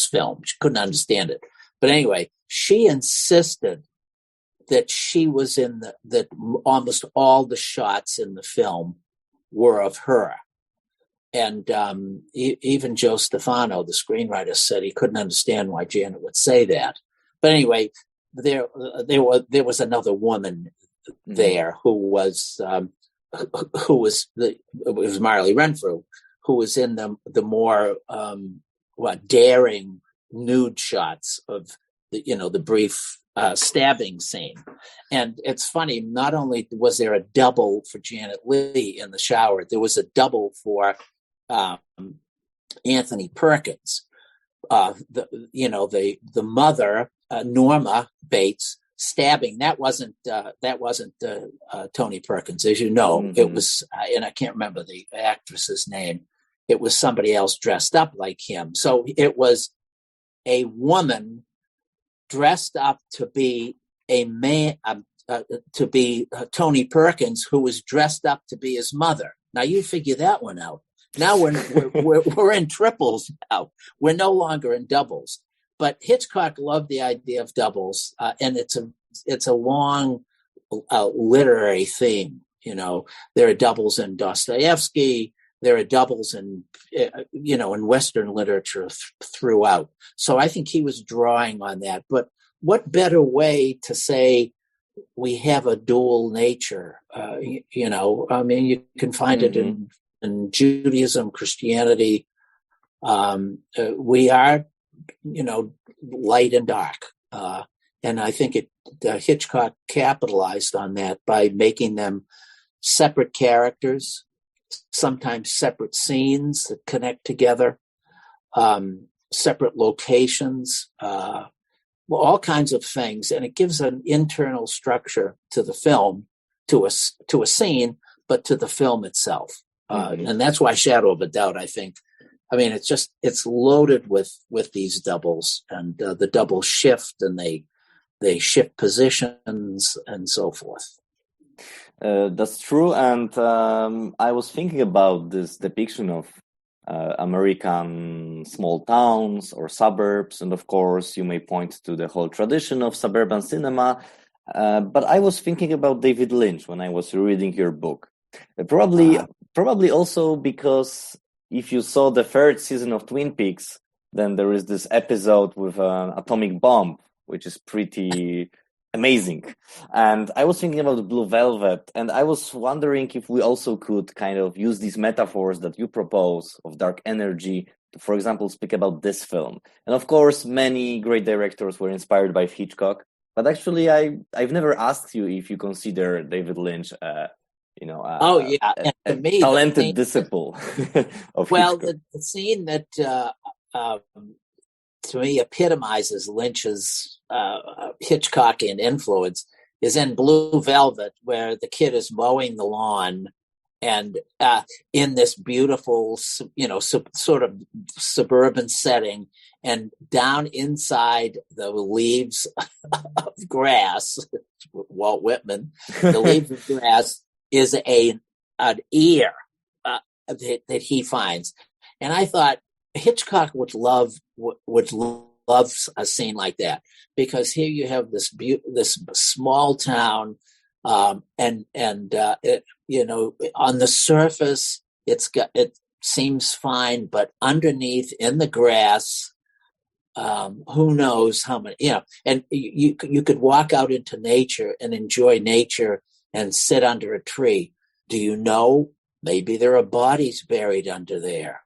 film. She couldn't understand it. But anyway, she insisted that she was that almost all the shots in the film were of her. And even Joe Stefano, the screenwriter, said he couldn't understand why Janet would say that. But anyway, there was another woman there who was Marley Renfrew, who was in the more daring nude shots of the brief stabbing scene. And it's funny, not only was there a double for Janet Leigh in the shower, there was a double for Anthony Perkins, the mother, Norma Bates, stabbing. That wasn't Tony Perkins, as you know. It was, and I can't remember the actress's name. It was somebody else dressed up like him. So it was a woman dressed up to be a man, to be Tony Perkins, who was dressed up to be his mother. Now you figure that one out. Now we're in triples now. We're no longer in doubles. But Hitchcock loved the idea of doubles, and it's a long literary theme. There are doubles in Dostoevsky. There are doubles in Western literature throughout. So I think he was drawing on that. But what better way to say we have a dual nature? I mean, you can find it in Judaism, Christianity. We are, light and dark. And I think Hitchcock capitalized on that by making them separate characters, sometimes separate scenes that connect together. separate locations, all kinds of things, and it gives an internal structure to the film, to a scene, but to the film itself. And that's why Shadow of a Doubt, I think, I mean, it's loaded with these doubles, and the doubles shift, and they shift positions and so forth. That's true. And I was thinking about this depiction of American small towns or suburbs. And of course, you may point to the whole tradition of suburban cinema. But I was thinking about David Lynch when I was reading your book. Probably also because if you saw the third season of Twin Peaks, then there is this episode with an atomic bomb, which is pretty amazing. And I was thinking about Blue Velvet, and I was wondering if we also could kind of use these metaphors that you propose of dark energy to, for example, speak about this film. And of course, many great directors were inspired by Hitchcock. But actually, I've never asked you if you consider David Lynch, a talented disciple of well, Hitchcock. The scene that to me epitomizes Lynch's Hitchcockian influence is in Blue Velvet, where the kid is mowing the lawn, and in this beautiful, sort of suburban setting, and down inside the leaves of grass, Walt Whitman, the leaves of grass is an ear that he finds. And I thought Hitchcock would love a scene like that, because here you have this small town, and on the surface it seems fine, but underneath in the grass, who knows how many, and you could walk out into nature and enjoy nature and sit under a tree. Do you know, maybe there are bodies buried under there?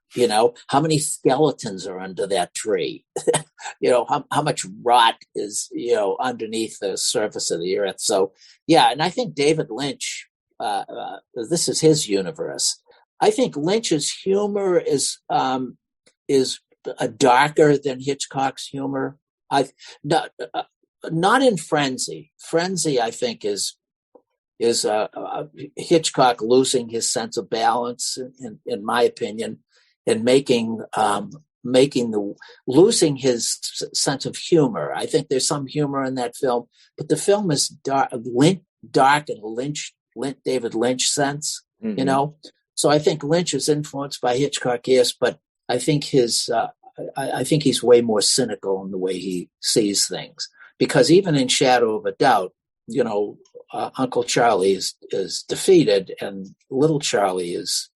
How many skeletons are under that tree? How much rot is, underneath the surface of the earth. So, yeah. And I think David Lynch, this is his universe. I think Lynch's humor is darker than Hitchcock's humor. Not in Frenzy. Frenzy, I think, is Hitchcock losing his sense of balance, in my opinion, and losing his sense of humor. I think there's some humor in that film, but the film is dark in a David Lynch sense, So I think Lynch is influenced by Hitchcock, yes, but I think I think he's way more cynical in the way he sees things, because even in Shadow of a Doubt, Uncle Charlie is defeated and little Charlie is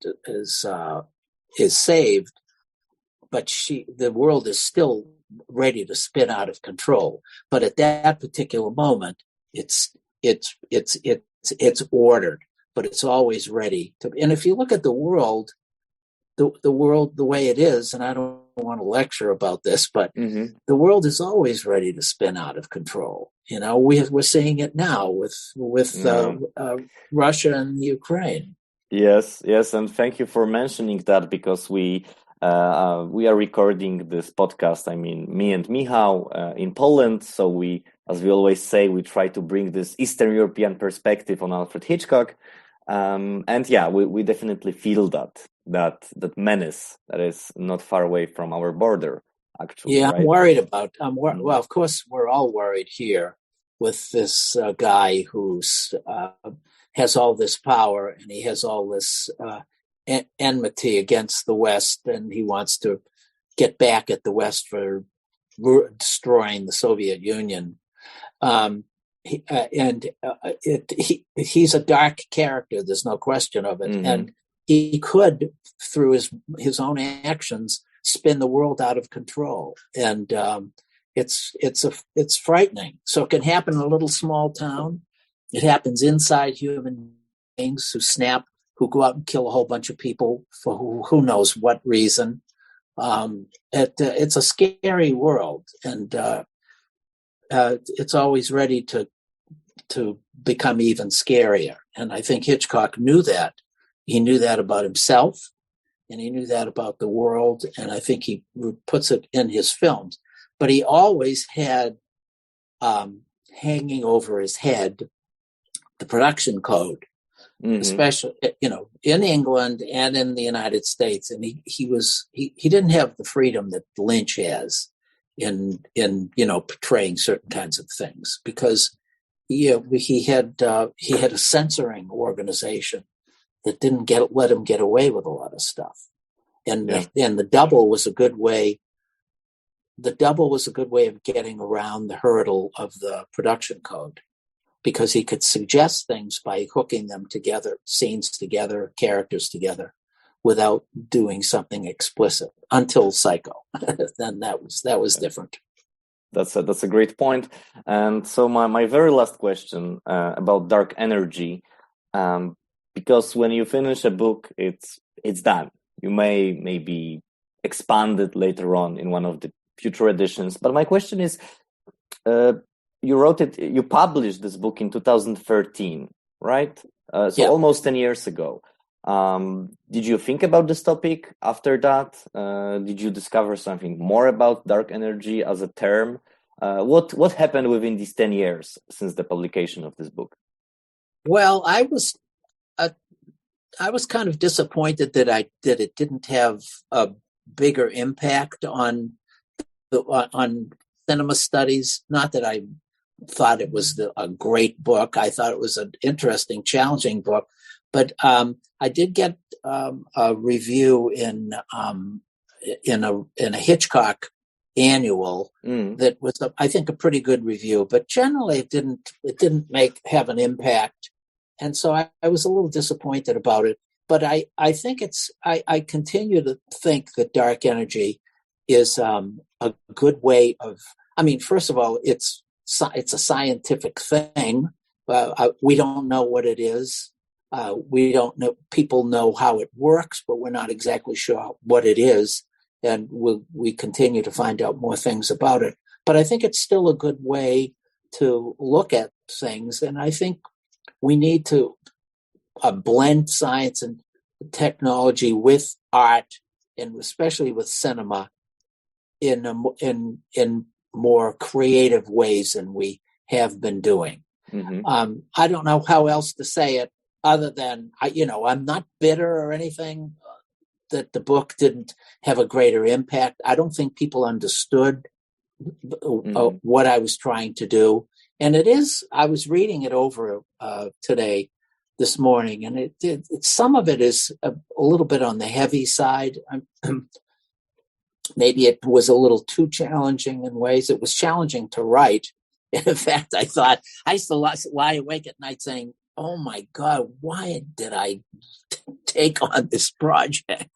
saved, but the world is still ready to spin out of control. But at that particular moment, it's ordered, but it's always ready to. And if you look at the world the way it is, and I don't want to lecture about this, but the world is always ready to spin out of control. We're seeing it now with Russia and Ukraine. Yes, and thank you for mentioning that, because we are recording this podcast. I mean, me and Michał in Poland. So we, as we always say, we try to bring this Eastern European perspective on Alfred Hitchcock. And yeah, we definitely feel that menace that is not far away from our border, actually. Yeah, right? I'm worried about. Well, of course, we're all worried here with this guy who's has all this power, and he has all this enmity against the West, and he wants to get back at the West for destroying the Soviet Union. He's a dark character. There's no question of it, and he could, through his own actions, spin the world out of control, and it's frightening. So it can happen in a little small town. It happens inside human beings who go out and kill a whole bunch of people for who knows what reason. It's a scary world, and it's always ready to become even scarier. And I think Hitchcock knew that. He knew that about himself, and he knew that about the world, and I think he puts it in his films. But he always had hanging over his head the production code, especially in England and in the United States. And he didn't have the freedom that Lynch has in portraying certain kinds of things, because he had a censoring organization that didn't let him get away with a lot of stuff. And the double was a good way. The double was a good way of getting around the hurdle of the production code, because he could suggest things by hooking them together, scenes together, characters together, without doing something explicit until Psycho. Then that was different. That's a great point. And so my very last question about dark energy, because when you finish a book, it's done. You may maybe expand it later on in one of the future editions. But my question is, you published this book in 2013, right? Almost 10 years ago. Did you think about this topic after that? Did you discover something more about dark energy as a term? What happened within these 10 years since the publication of this book? Well, I was kind of disappointed that it didn't have a bigger impact on cinema studies. Not that I thought it was a great book. I thought it was an interesting, challenging book. But I did get a review in a Hitchcock annual that was, I think, a pretty good review. But generally, it didn't have an impact, and so I was a little disappointed about it. But I think I continue to think that dark energy is a good way of. I mean, first of all, it's a scientific thing. We don't know what it is. We don't know. People know how it works, but we're not exactly sure what it is. And we continue to find out more things about it. But I think it's still a good way to look at things. And I think we need to blend science and technology with art, and especially with cinema, in more creative ways than we have been doing. Mm-hmm. I don't know how else to say it other than, I'm not bitter or anything that the book didn't have a greater impact. I don't think people understood what I was trying to do. And I was reading it over this morning, and some of it is a little bit on the heavy side. Maybe it was a little too challenging in ways. It was challenging to write. In fact, I used to lie awake at night saying, "Oh my God, why did I take on this project?"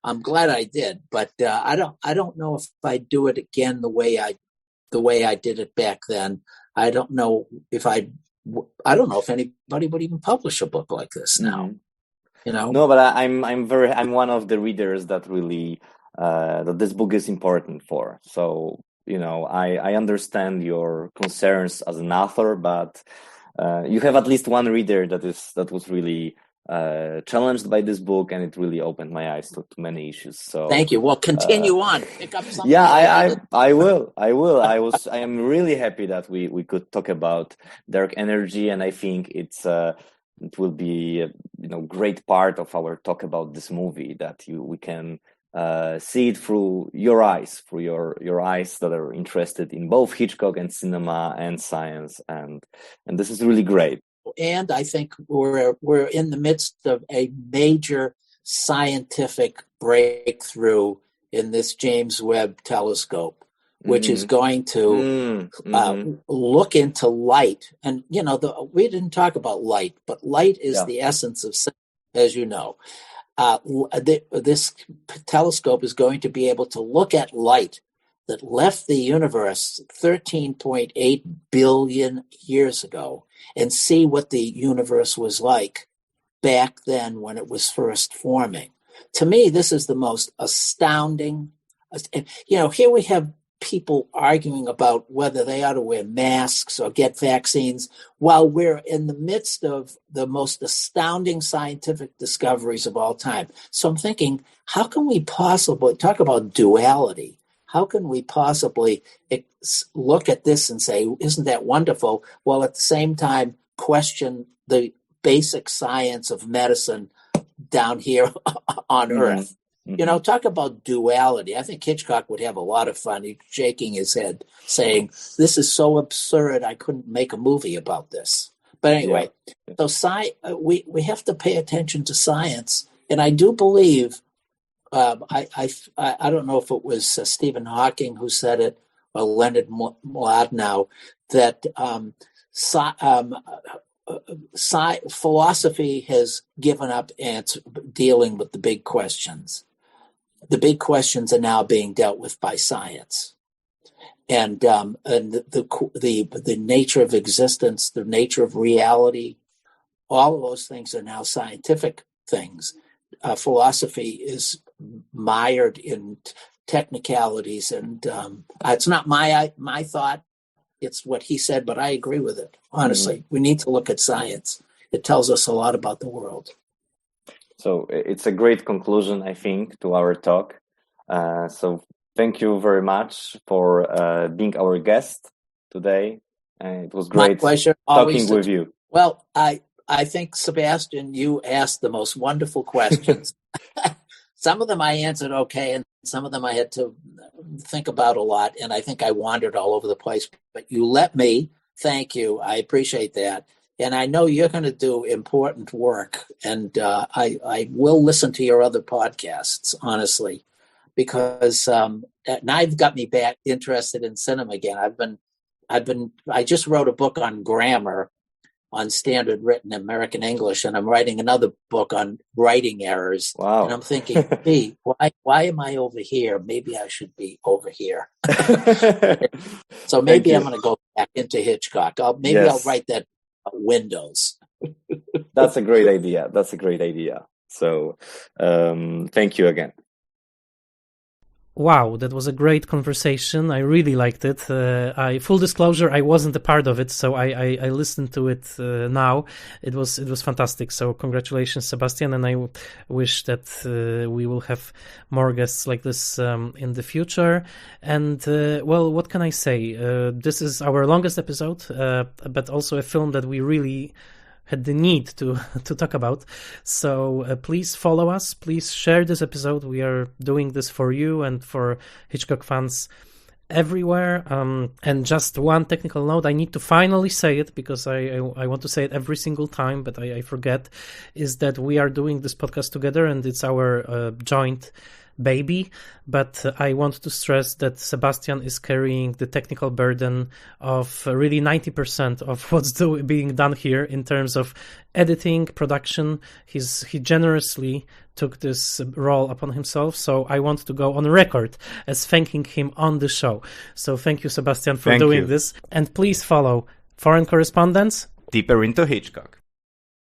I'm glad I did, but I don't know if I'd do it again the way I did it back then. I don't know if if anybody would even publish a book like this now. No, but I'm one of the readers that really that this book is important for. So I understand your concerns as an author, but you have at least one reader that was really challenged by this book, and it really opened my eyes to many issues. So thank you. Well, continue on. Pick up something. Yeah, I will. I am really happy that we could talk about dark energy, and I think it will be a great part of our talk about this movie, that we can see it through your eyes, your eyes that are interested in both Hitchcock and cinema and science, and this is really great. And I think we're in the midst of a major scientific breakthrough in this James Webb telescope, which is going to look into light. And we didn't talk about light, but light is the essence of science, as you know. This telescope is going to be able to look at light that left the universe 13.8 billion years ago and see what the universe was like back then when it was first forming. To me, this is the most astounding. Here we have people arguing about whether they ought to wear masks or get vaccines while we're in the midst of the most astounding scientific discoveries of all time. So I'm thinking, how can we possibly talk about duality? How can we possibly look at this and say, isn't that wonderful, while at the same time question the basic science of medicine down here on Earth? Mm-hmm. Talk about duality. I think Hitchcock would have a lot of fun. He's shaking his head, saying, "This is so absurd. I couldn't make a movie about this." But anyway, so we have to pay attention to science, and I do believe. I don't know if it was Stephen Hawking who said it or Leonard Mlodinow that philosophy has given up dealing with the big questions. The big questions are now being dealt with by science, and the nature of existence, the nature of reality, all of those things are now scientific things. Philosophy is mired in technicalities, and it's not my thought. It's what he said, but I agree with it. Honestly, we need to look at science. It tells us a lot about the world. So it's a great conclusion, I think, to our talk. So thank you very much for being our guest today. It was great. My pleasure. Talking with you. Well, I think, Sebastian, you asked the most wonderful questions. Some of them I answered okay, and some of them I had to think about a lot, and I think I wandered all over the place. But you let me. Thank you. I appreciate that. And I know you're going to do important work, and I will listen to your other podcasts, honestly, because now you've got me back interested in cinema again. I just wrote a book on grammar, on standard written American English, and I'm writing another book on writing errors. Wow. And I'm thinking, gee, why am I over here? Maybe I should be over here. So maybe I'm going to go back into Hitchcock. I'll write that Windows. That's a great idea. So thank you again. Wow, that was a great conversation. I really liked it. Full disclosure, I wasn't a part of it, so I listened to it now. It was fantastic. So congratulations, Sebastian, and I wish that we will have more guests like this in the future. And well, what can I say? This is our longest episode, but also a film that we really had the need to talk about. So please follow us. Please share this episode. We are doing this for you and for Hitchcock fans everywhere. And just one technical note, I need to finally say it because I want to say it every single time, but I forget, is that we are doing this podcast together and it's our joint baby, but I want to stress that Sebastian is carrying the technical burden of really 90% of what's being done here in terms of editing, production. He generously took this role upon himself, so I want to go on record as thanking him on the show. So thank you, Sebastian, for doing this. And please follow Foreign Correspondence, Deeper into Hitchcock.